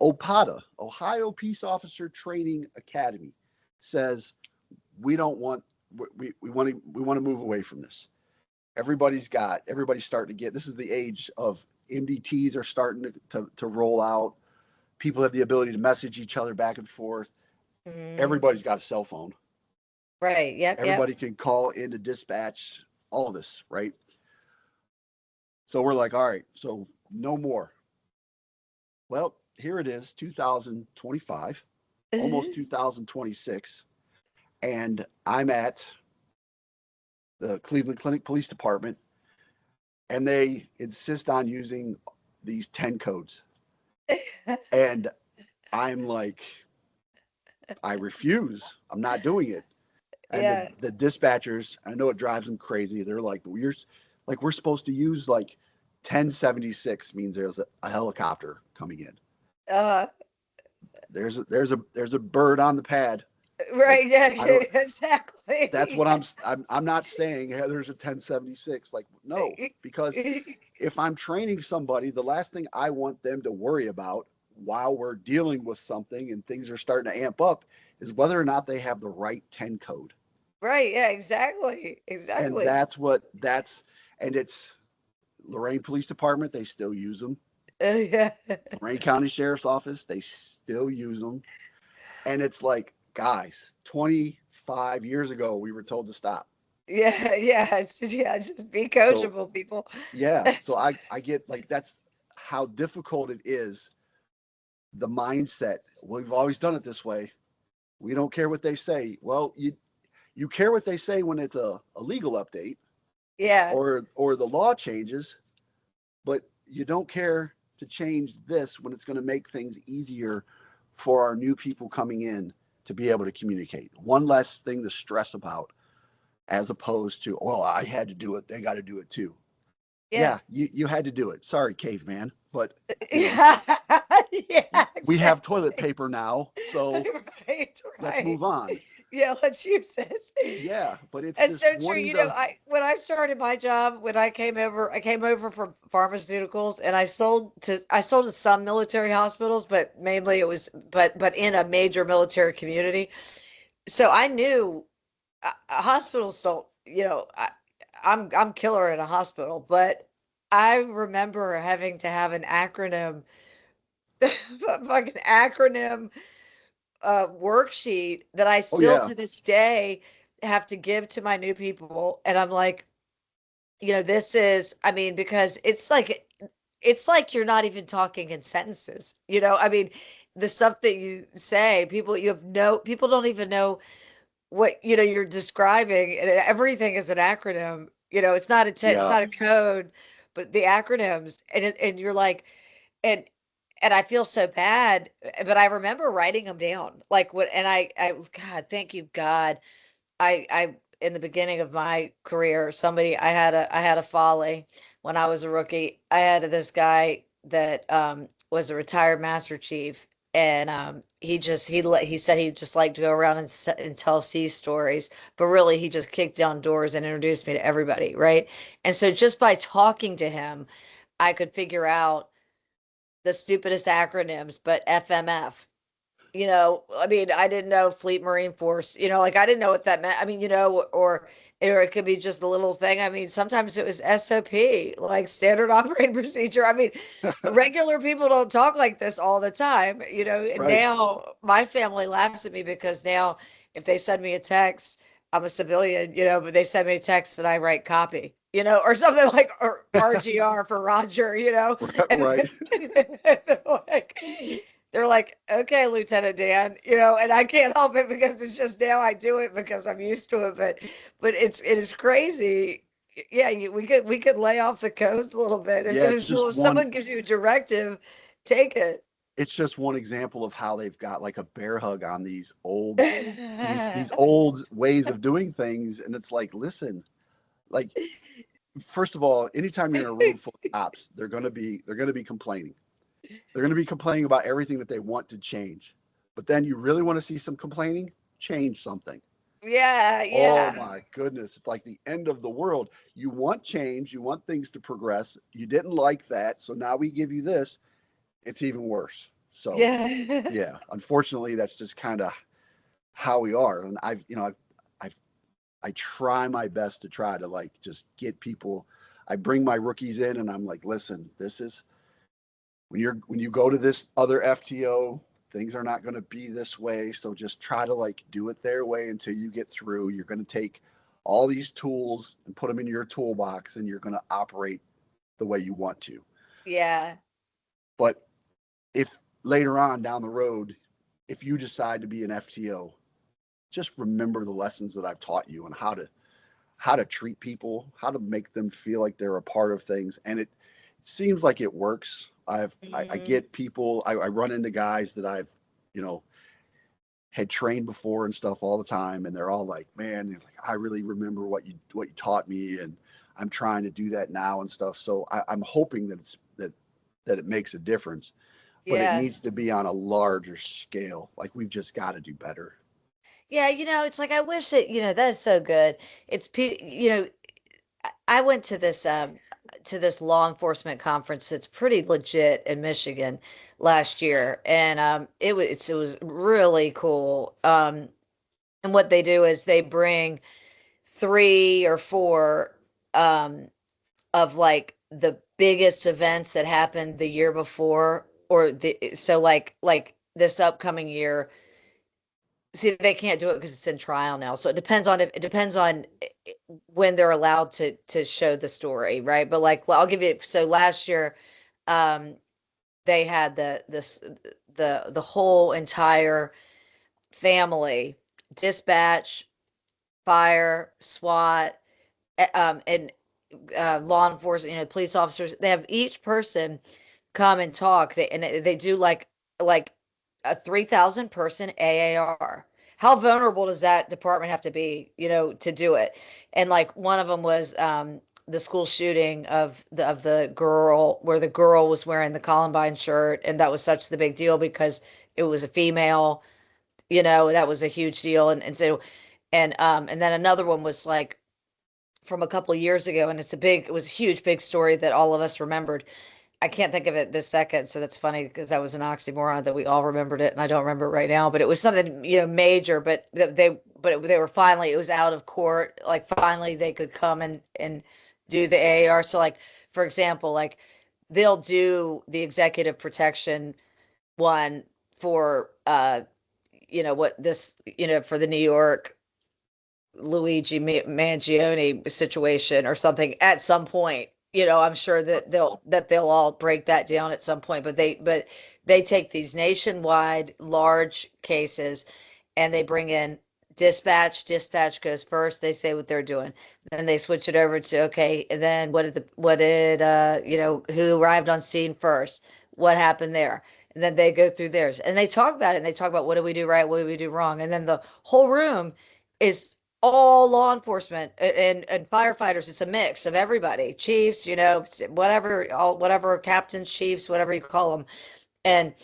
OPOTA, Ohio Peace Officer Training Academy, says we don't want we want to move away from this. Everybody's starting to get this is the age of MDTs are starting to roll out. People have the ability to message each other back and forth. Hmm. Everybody's got a cell phone. Right. Yep. Yep. Everybody can call into dispatch, all this, right? So we're like, all right, so no more. Well, here it is, 2025, almost 2026, and I'm at the Cleveland Clinic Police Department, and they insist on using these 10 codes. And I'm like, I refuse. I'm not doing it. And Yeah. the dispatchers, I know it drives them crazy. They're we're supposed to use like 1076 means there's a helicopter coming in. Uh, There's a bird on the pad. Like right. Yeah. I Yeah. don't that's Exactly. what I'm not saying hey, there's a 1076 like no because if I'm training somebody the last thing I want them to worry about while we're dealing with something and things are starting to amp up is whether or not they have the right 10 code. Right. Yeah. Exactly. And Exactly. that's and it's Lorain Police Department, they still use them. Yeah. Lorain County Sheriff's Office, they still use them. And it's like, guys, 25 years ago, we were told to stop. Yeah. Yeah. Yeah. Just be So, coachable, people. yeah. So I get like, that's how difficult it is. The mindset, we've always done it this way. We don't care what they say. Well, you care what they say when it's a legal update Yeah. or the law changes, but you don't care to change this when it's going to make things easier for our new people coming in to be able to communicate. One less thing to stress about as opposed to, well, I had to do it. They got to do it too. Yeah. Yeah, you had to do it. Sorry, caveman. But, you know, Yeah. Yeah. we have toilet Exactly. paper now. So Right. let's Right. move on. Yeah, let's use it. Yeah, but it's It's this so true. wanting to. I when I started my job, when I came over from pharmaceuticals, and I sold to some military hospitals, but mainly it was but in a major military community. So I knew hospitals don't, I'm killer in a hospital, but I remember having to have an acronym, fucking acronym worksheet that I Oh still yeah, to this day have to give to my new people. And I'm like, this is, I mean, because it's like you're not even talking in sentences. I mean, the stuff that you say, people don't even know what, you're describing, and everything is an acronym. It's yeah. not a code, but the acronyms, and you're like, and I feel so bad, but I remember writing them down, like what, and God, thank you, God. In the beginning of my career, I had a Foley when I was a rookie. I had this guy that was a retired Master Chief, and he said he just liked to go around and tell sea stories, but really he just kicked down doors and introduced me to everybody, right? And so just by talking to him, I could figure out the stupidest acronyms, but FMF. I mean, I didn't know Fleet Marine Force, like I didn't know what that meant. I mean, or it could be just a little thing. I mean, sometimes it was SOP, like standard operating procedure. I mean, regular people don't talk like this all the time, and Right. now my family laughs at me because now if they send me a text, I'm a civilian, but they send me a text and I write copy, or something like or RGR for Roger, and Right. they're like, they're like, okay, Lieutenant Dan, and I can't help it because it's just now I do it because I'm used to it. But it is crazy. Yeah, we could lay off the codes a little bit. Yeah, it's just If one. someone gives you a directive, take it. It's just one example of how they've got like a bear hug on these old ways of doing things, and it's like, listen, like first of all, anytime you're in a room full of cops, they're gonna be complaining. They're gonna be complaining about everything that they want to change. But then you really want to see some complaining? Change something. Yeah, Oh yeah, my goodness, it's like the end of the world. You want change, you want things to progress. You didn't like that, so now we give you this. It's even worse. So, yeah. yeah, unfortunately, that's just kind of how we are. And I've, I try my best to try to like just get people. I bring my rookies in, and I'm like, listen, this is when you go to this other FTO, things are not going to be this way. So just try to like do it their way until you get through. You're going to take all these tools and put them in your toolbox, and you're going to operate the way you want to. Yeah. But if later on down the road, if you decide to be an FTO, just remember the lessons that I've taught you and how to treat people, how to make them feel like they're a part of things. And it seems like it works. I Mhm. get people, I run into guys that I've, you know, had trained before and stuff all the time, and they're all like, man, like, I really remember what you taught me, and I'm trying to do that now and stuff. So I'm hoping that that it makes a difference, but it Yeah. needs to be on a larger scale. Like we've just got to do better. Yeah, it's like I wish that, that's so good. I went to this law enforcement conference that's pretty legit in Michigan last year, and it was really cool. And what they do is they bring three or four of like the biggest events that happened the year before, or like this upcoming year. See, they can't do it because it's in trial now. So it depends on when they're allowed to show the story, right? But like I'll give you, so last year um they had the whole entire family, dispatch, fire, SWAT, and law enforcement, police officers. They have each person come and talk. They do like a 3,000 person AAR. How vulnerable does that department have to be, to do it? And like one of them was the school shooting of the girl, where the girl was wearing the Columbine shirt, and that was such the big deal because it was a female, that was a huge deal. And so, and then another one was like from a couple of years ago, and it was a huge, big story that all of us remembered. I can't think of it this second, so that's funny because that was an oxymoron that we all remembered it, and I don't remember it right now. But it was something major. But they were finally, it was out of court. Like finally, they could come and do the AAR. So like for example, like they'll do the executive protection one for what this for the New York Luigi Mangione situation or something at some point. I'm sure that they'll all break that down at some point, but they take these nationwide large cases and they bring in dispatch goes first, they say what they're doing, then they switch it over to, okay, and then who arrived on scene first, what happened there, and then they go through theirs and they talk about it, and they talk about what do we do right, what do we do wrong, and then the whole room is all law enforcement and firefighters. It's a mix of everybody, chiefs, whatever captains, chiefs, whatever you call them, and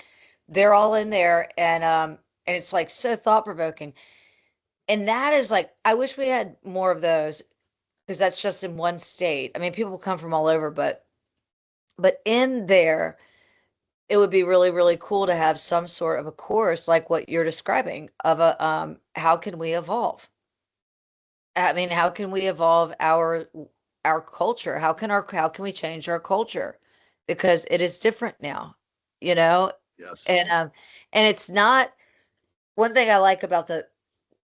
they're all in there, and it's like so thought provoking. And that is like, I wish we had more of those because that's just in one state. I mean, people come from all over, but in there, it would be really, really cool to have some sort of a course like what you're describing of how can we evolve? I mean, how can we evolve our culture? How can we change our culture? Because it is different now, you know? Yes. And it's not one thing I like about the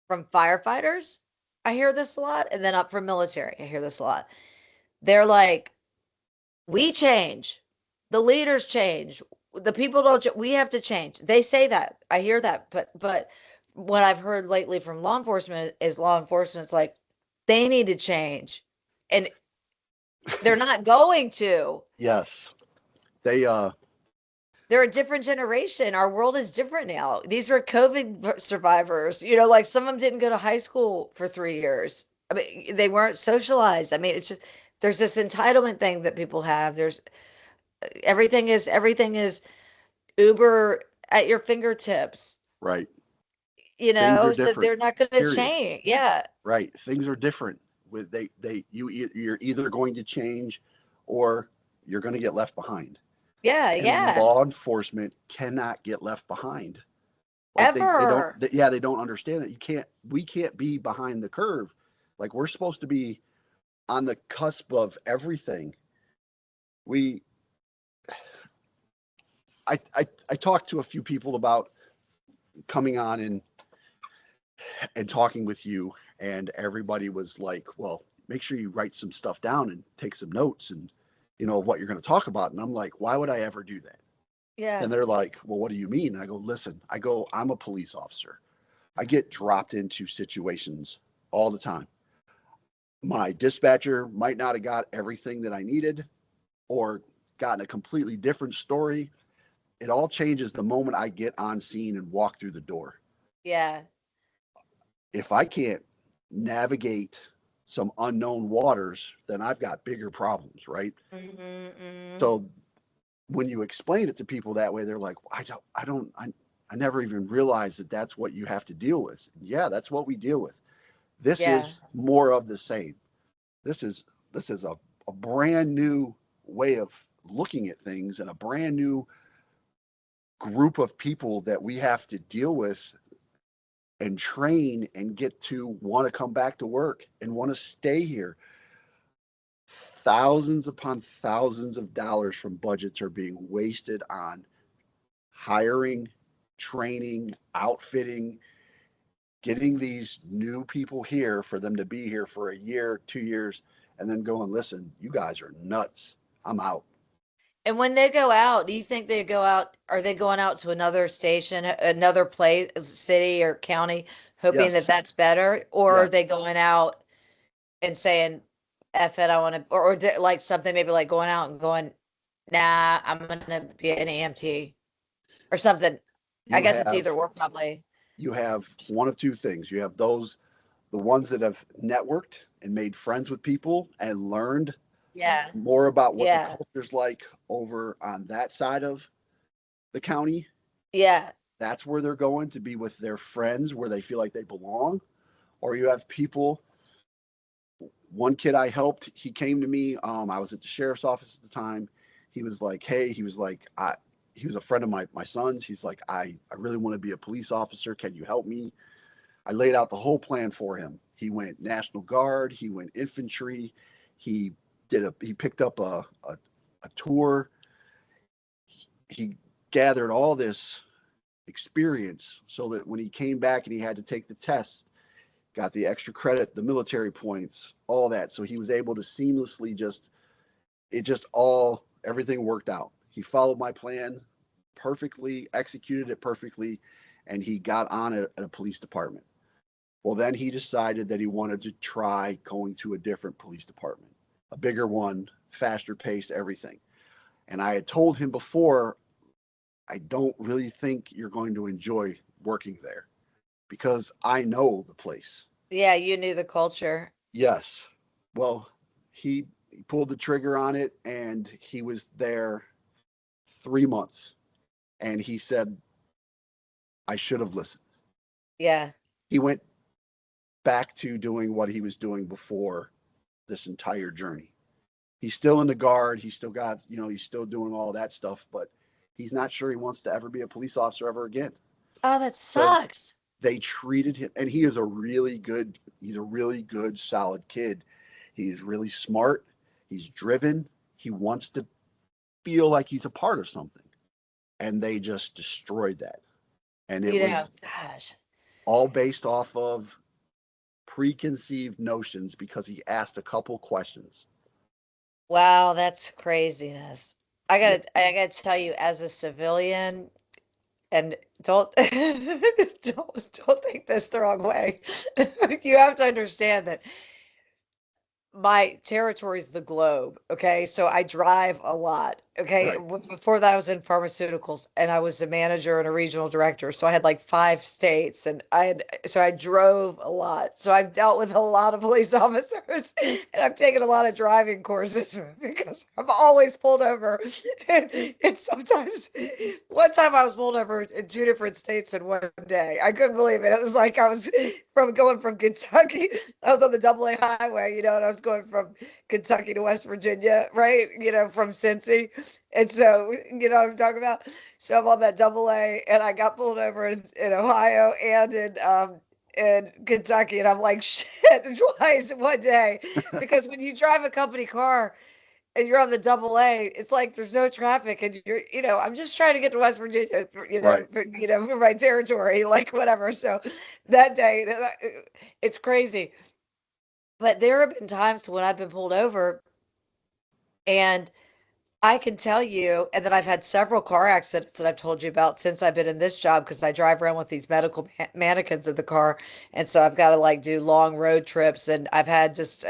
from firefighters, I hear this a lot, and then up from military, I hear this a lot. They're like, we change, the leaders change, the people don't. We have to change. They say that. I hear that, but what I've heard lately from law enforcement's like they need to change, and they're not going to. Yes. They They're a different generation. Our world is different now. These were COVID survivors. Like some of them didn't go to high school for 3 years. I mean, they weren't socialized. I mean, it's just there's this entitlement thing that people have. There's everything is Uber at your fingertips. right. Things are So different. they're not going to Period. change. Yeah, Right. Things are different. With you're either going to change or you're going to get left behind. yeah, And yeah. law enforcement cannot get left behind. Like Ever. they don't understand it. We can't be behind the curve. Like we're supposed to be on the cusp of everything. We I talked to a few people about coming on and talking with you, and everybody was like, well, make sure you write some stuff down and take some notes and of what you're going to talk about. And I'm like, why would I ever do that? Yeah, And they're like, well, what do you mean? And I go, listen, I'm a police officer. I get dropped into situations all the time. My dispatcher might not have got everything that I needed or gotten a completely different story. It all changes the moment I get on scene and walk through the door. yeah. If I can't navigate some unknown waters, then I've got bigger problems, right? Mm-hmm. So when you explain it to people that way, they're like, I never even realized that that's what you have to deal with. Yeah, that's what we deal with. This Yeah. is more of the same. This is a brand new way of looking at things and a brand new group of people that we have to deal with and train and get to want to come back to work and want to stay here. Thousands upon thousands of dollars from budgets are being wasted on hiring, training, outfitting, getting these new people here for them to be here for a year, 2 years, and then going, listen, you guys are nuts. I'm out. And when they go out, do you think they go out? Are they going out to another station, another place, city or county, hoping that Yes. that's better, or are Yes. they going out and saying, "F it, I want to," like something maybe like going out and going, "Nah, I'm gonna be an EMT," or something. I You guess it's either have or, probably. you have one of two things. You have the ones that have networked and made friends with people and learned Yeah, more about what the yeah, culture's like over on that side of the county. yeah. that's where they're going to be with their friends where they feel like they belong. Or you have people, one kid I helped, he came to me. I was at the sheriff's office at the time. He was like, hey, he was like, he was a friend of my son's. He's like, I really want to be a police officer. Can you help me? I laid out the whole plan for him. He went National Guard, he went infantry, he he picked up a tour. He gathered all this experience so that when he came back and he had to take the test, got the extra credit, the military points, all that. So he was able to seamlessly it just all, everything worked out. He followed my plan perfectly, executed it perfectly, and he got on at a police department. Well, then he decided that he wanted to try going to a different police department, a bigger one, faster paced, everything. And I had told him before, I don't really think you're going to enjoy working there because I know the place. Yeah, you knew the culture. Yes. Well, he pulled the trigger on it and he was there 3 months. And he said, I should have listened. Yeah. He went back to doing what he was doing before this entire journey. He's still in the guard. He's still got, he's still doing all that stuff, but he's not sure he wants to ever be a police officer ever again Oh, that because sucks. they treated him, and he's a really good, solid kid. He's really smart. He's driven. He wants to feel like he's a part of something. And they just destroyed that. And it was Gosh. all based off of preconceived notions because he asked a couple questions. Wow, that's craziness. I Yeah, gotta tell you, as a civilian, and don't don't think this the wrong way. You have to understand that my territory is the globe. Okay. So I drive a lot. Okay. right, Before that, I was in pharmaceuticals and I was a manager and a regional director. So I had like 5 states and so I drove a lot. So I've dealt with a lot of police officers and I've taken a lot of driving courses because I'm always pulled over. And sometimes, one time I was pulled over in 2 different states in one day. I couldn't believe it. It was like I was going from Kentucky. I was on the double A highway, and I was going from Kentucky to West Virginia, right? From Cincy. And so, you know what I'm talking about? So I'm on that double A, and I got pulled over in Ohio and in Kentucky, and I'm like, shit, twice in one day. Because when you drive a company car and you're on the double A, it's like there's no traffic, and I'm just trying to get to West Virginia, right, for my territory, like whatever. So that day, it's crazy. But there have been times when I've been pulled over and I can tell you, and then I've had several car accidents that I've told you about since I've been in this job because I drive around with these medical mannequins in the car, and so I've got to like do long road trips, and I just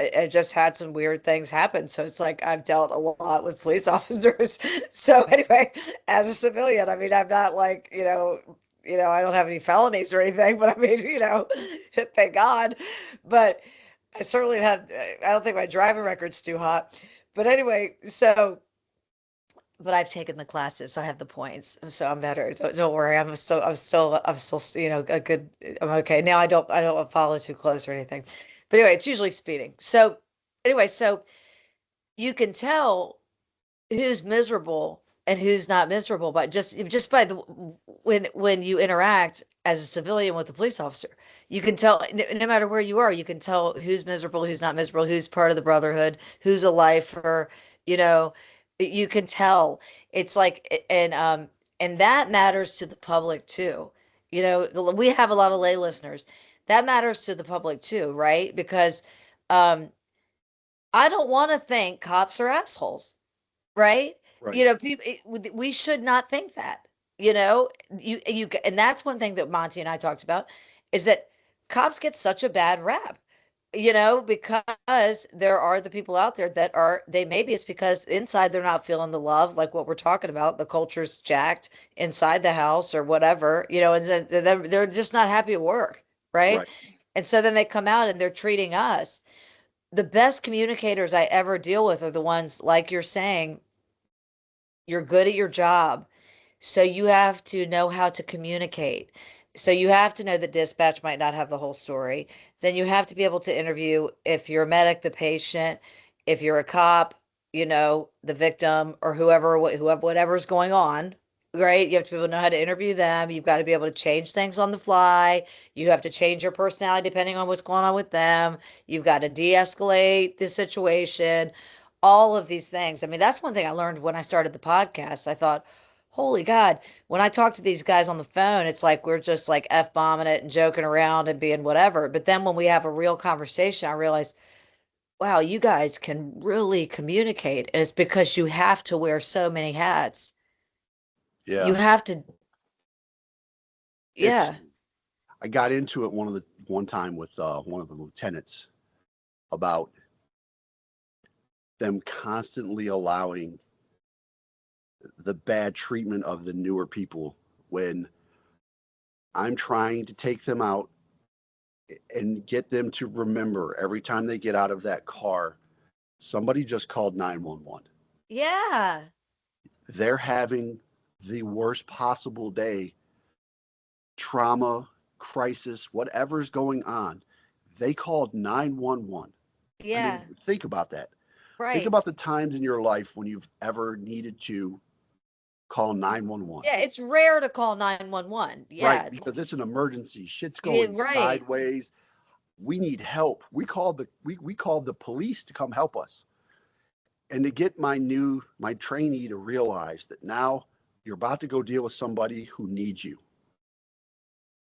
had some weird things happen. So it's like I've dealt a lot with police officers. So anyway, as a civilian, I mean, I'm not like I don't have any felonies or anything, but I mean, thank God. But I certainly had. I don't think my driving record's too hot. But anyway, but I've taken the classes, so I have the points, so I'm better. So don't worry, I'm still, a good. I'm okay now. I don't follow too close or anything, but anyway, it's usually speeding. So anyway, so you can tell who's miserable and who's not miserable by just by the when you interact as a civilian with a police officer. You can tell no matter where you are, you can tell who's miserable, who's not miserable, who's part of the brotherhood, who's a lifer, you know, you can tell. It's like and that matters to the public too. We have a lot of lay listeners. That matters to the public too, right? Because um I don't want to think cops are assholes, right? right, We should not think that. You know, and that's one thing that Monty and I talked about is that cops get such a bad rap, because there are the people out there that maybe it's because inside they're not feeling the love, like what we're talking about. The culture's jacked inside the house or whatever, and then they're just not happy at work, right? right, And so then they come out and they're treating us. The best communicators I ever deal with are the ones like you're saying, you're good at your job. So you have to know how to communicate. So you have to know that dispatch might not have the whole story. Then you have to be able to interview, if you're a medic, the patient, if you're a cop, the victim, or whoever, whatever's going on, right? You have to be able to know how to interview them. You've got to be able to change things on the fly. You have to change your personality depending on what's going on with them. You've got to de-escalate the situation. All of these things. I mean, that's one thing I learned when I started the podcast. I thought, holy God, when I talk to these guys on the phone, it's like we're just like F bombing it and joking around and being whatever. But then when we have a real conversation, I realize, wow, you guys can really communicate. And it's because you have to wear so many hats. You Yeah. have to, It's, yeah, I got into it one time with one of the lieutenants about them constantly allowing the bad treatment of the newer people when I'm trying to take them out and get them to remember every time they get out of that car, somebody just called 911. yeah, They're having the worst possible day, trauma, crisis, whatever's going on. They called 911. I mean, yeah, think about that. Think right. about the times in your life when you've ever needed to call 911. Yeah, it's rare to call 911. Right, Yeah, because it's an emergency. Shit's yeah, going right. sideways. We need help. We called the police to come help us. And to get my trainee to realize that now you're about to go deal with somebody who needs you.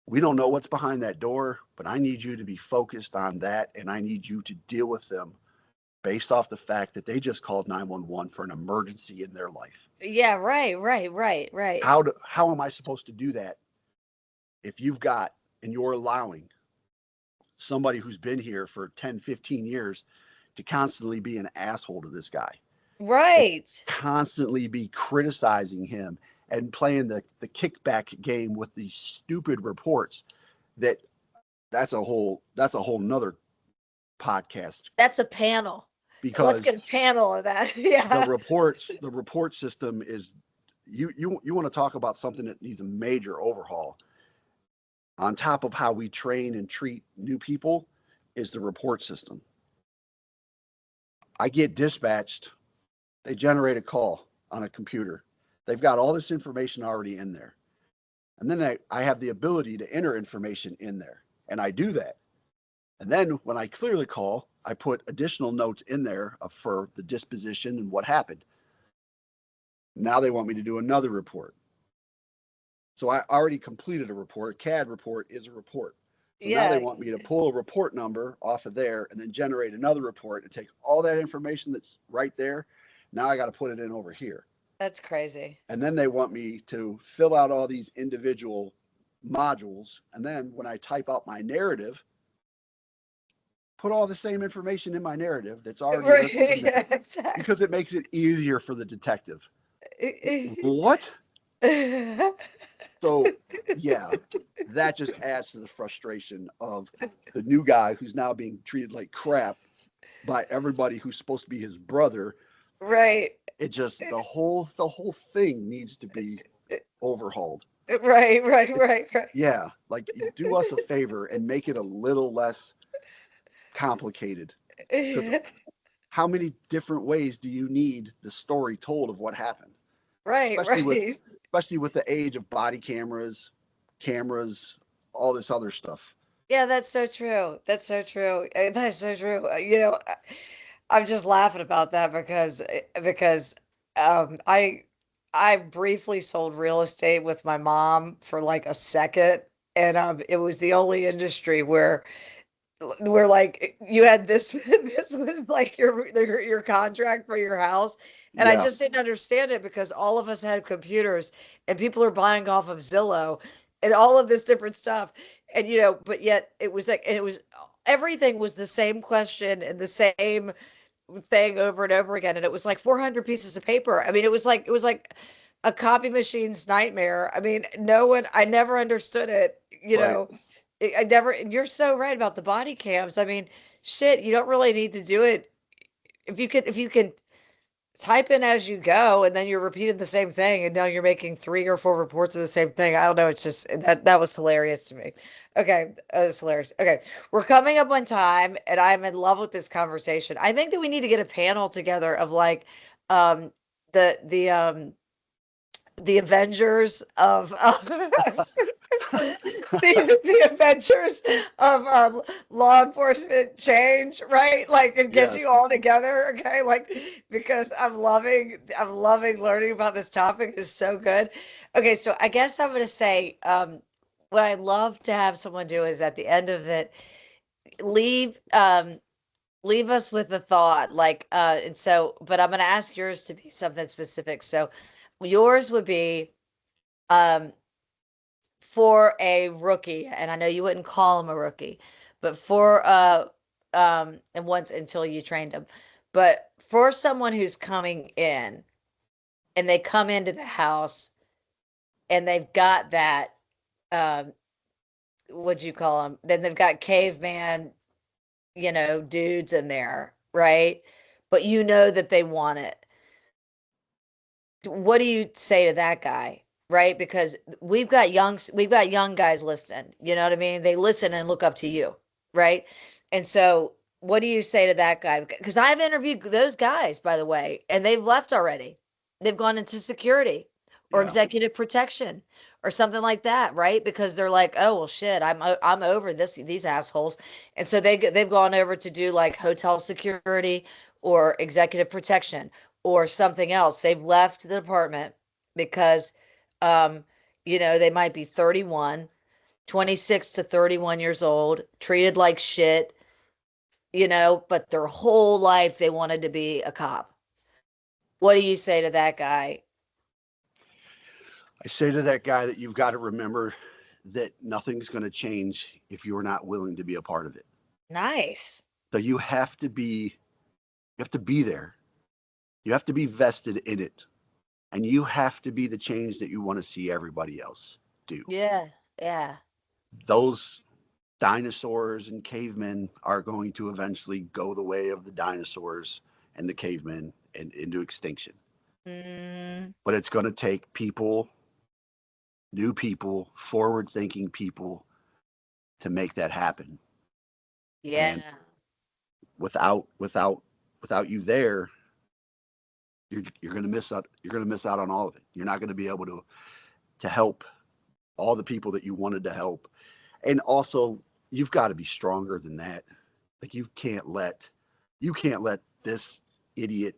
We don't know what's behind that door, but I need you to be focused on that, and I need you to deal with them based off the fact that they just called 911 for an emergency in their life. Yeah, right, right, right, right. How am I supposed to do that if you've got and you're allowing somebody who's been here for 10, 15 years to constantly be an asshole to this guy and Right. constantly be criticizing him and playing the kickback game with these stupid reports that that's a whole nother podcast That's a panel. Let's because get a panel of that. the Yeah. reports the report system is you want to talk about something that needs a major overhaul on top of how we train and treat new people is the report system. I get dispatched, they generate a call on a computer. They've got all this information already in there. And then I have the ability to enter information in there. And I do that. And then when I clear the call, I put additional notes in there for the disposition and what happened. Now they want me to do another report. So I already completed a report. CAD report is a report. So now they Yeah. want me to pull a report number off of there and then generate another report and take all that information that's right there. Now I got to put it in over here. That's crazy. And then they want me to fill out all these individual modules. And then when I type out my narrative, put all the same information in my narrative that's already Right. in there Yeah, because exactly. it makes it easier for the detective. What? So, yeah, that just adds to the frustration of the new guy who's now being treated like crap by everybody who's supposed to be his brother. Right. It just the whole thing needs to be overhauled. Right, right, It, right, right. yeah, like do us a favor and make it a little less complicated. Because how many different ways do you need the story told of what happened? Right, Especially with right. especially with the age of body cameras, all this other stuff. Yeah, that's so true. That's so true. That's so true. I'm just laughing about that because I briefly sold real estate with my mom for like a second, and it was the only industry where like you had this this was like your contract for your house, and I Yeah, just didn't understand it because all of us had computers and people are buying off of Zillow and all of this different stuff, and but yet it was like, and it was, everything was the same question and the same thing over and over again, and it was like 400 pieces of paper. I mean, it was like a copy machine's nightmare. I mean, I never understood it, right. I never, and you're so right about the body cams. I mean, shit, you don't really need to do it if you can type in as you go, and then you're repeating the same thing, and now you're making 3 or 4 reports of the same thing. I don't know. It's just that was hilarious to me. Okay, that was hilarious. Okay, we're coming up on time, and I'm in love with this conversation. I think that we need to get a panel together of like um the the um the Avengers of the Avengers of law enforcement change, right? Like and get Yes. you all together, okay? Like because I'm loving learning about this topic. It's so good. Okay, so I guess I'm gonna say what I love to have someone do is at the end of it leave leave us with a thought like and so but I'm gonna ask yours to be something specific. So yours would be um for a rookie, and I know you wouldn't call him a rookie, but for and once until you trained him, but for someone who's coming in and they come into the house and they've got that um what'd you call them? Then they've got caveman, dudes in there, right? But you know that they want it. What do you say to that guy? Right? Because we've got young guys listening. You know what I mean? They listen and look up to you, right? And so what do you say to that guy? Because I've interviewed those guys, by the way, and they've left already. They've gone into security or Yeah. executive protection or something like that, right? Because they're like, oh well, shit, I'm over these assholes, and so they've gone over to do like hotel security or executive protection or something else. They've left the department because, um, they might be 31, 26 to 31 years old, treated like shit, but their whole life they wanted to be a cop. What do you say to that guy? I say to that guy that you've got to remember that nothing's going to change if you're not willing to be a part of it. Nice. So you have to be there. You have to be vested in it. And you have to be the change that you want to see everybody else do. Yeah. Yeah. Those dinosaurs and cavemen are going to eventually go the way of the dinosaurs and the cavemen and into extinction. Mm, But it's going to take people, new people, forward thinking people to make that happen. yeah. And without you there, you're going to miss out. You're going to miss out on all of it. You're not going to be able to help all the people that you wanted to help. And also, you've got to be stronger than that. Like you can't let this idiot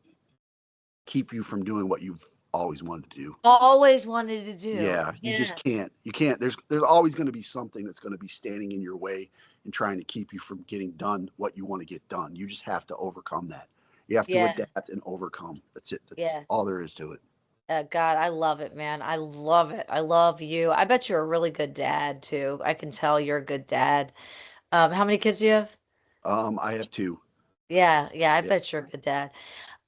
keep you from doing what you've always wanted to do. Always wanted to do. Yeah, you just Yeah. can't. You can't. There's always going to be something that's going to be standing in your way and trying to keep you from getting done what you want to get done. You just have to overcome that. You have to Yeah. adapt and overcome. That's it. That's Yeah. all there is to it. God, I love it, man. I love it. I love you. I bet you're a really good dad too. I can tell you're a good dad. How many kids do you have? I have two. Yeah, yeah, I Yeah. bet you're a good dad.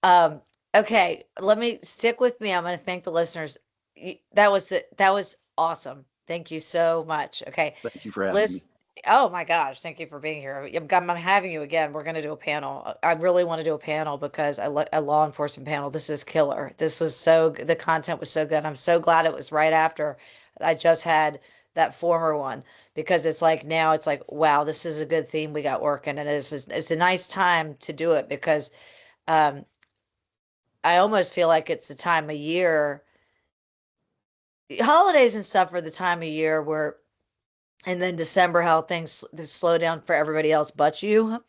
Um, okay, let me stick with me. I'm going to thank the listeners. That was awesome. Thank you so much. Okay, Thank you for having me. Liz. Oh my gosh, thank you for being here. I'm having you again. We're going to do a panel. I really want to do a panel because a law enforcement panel. This is killer. This was the content was so good. I'm so glad it was right after I just had that former one because it's like now it's like wow, this is a good theme we got working, and it's a nice time to do it because um, I almost feel like it's the time of year, holidays and stuff are the time of year where, and then December, how things slow down for everybody else but you.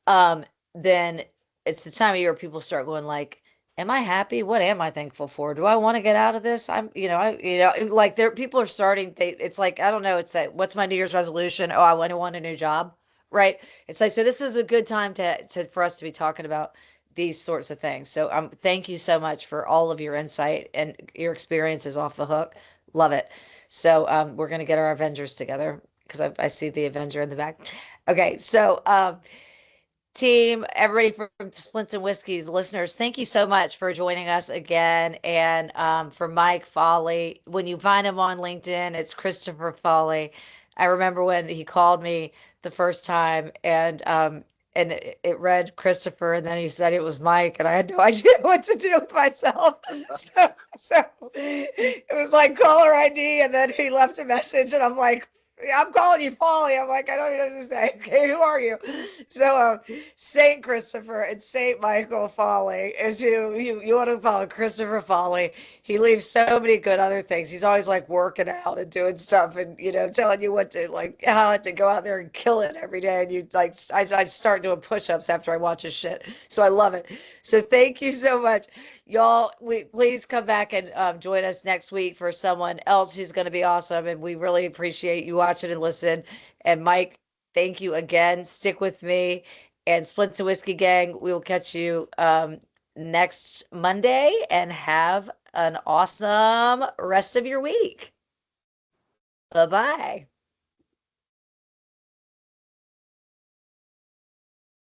Um, then it's the time of year where people start going like, "Am I happy? What am I thankful for? Do I want to get out of this?" Like there, people are starting. It's like I don't know. It's like, what's my New Year's resolution? Oh, I want a new job, right? It's like so. This is a good time to for us to be talking about these sorts of things. So thank you so much for all of your insight and your experiences off the hook. Love it. So we're gonna get our Avengers together because I see the Avenger in the back. Okay, so team, everybody from Splints and Whiskies listeners, thank you so much for joining us again. And for Mike Folley, when you find him on LinkedIn, it's Christopher Folley. I remember when he called me the first time, and and it read Christopher, and then he said it was Mike, and I had no idea what to do with myself. So it was like caller ID, and then he left a message, and I'm like, I'm calling you Folly. I'm like, I don't even know what to say. Okay, who are you? So Saint Christopher and Saint Michael Foley is who you want to follow. Christopher Foley. He leaves so many good other things. He's always like working out and doing stuff, and telling you what to like, how to go out there and kill it every day. And you like, I start doing push-ups after I watch his shit. So I love it. So thank you so much, y'all. We please come back and join us next week for someone else who's going to be awesome. And we really appreciate you watching and listening. And Mike, thank you again. Stick with me and Splints Whiskey Gang. We will catch you next Monday and have an awesome rest of your week. Bye bye.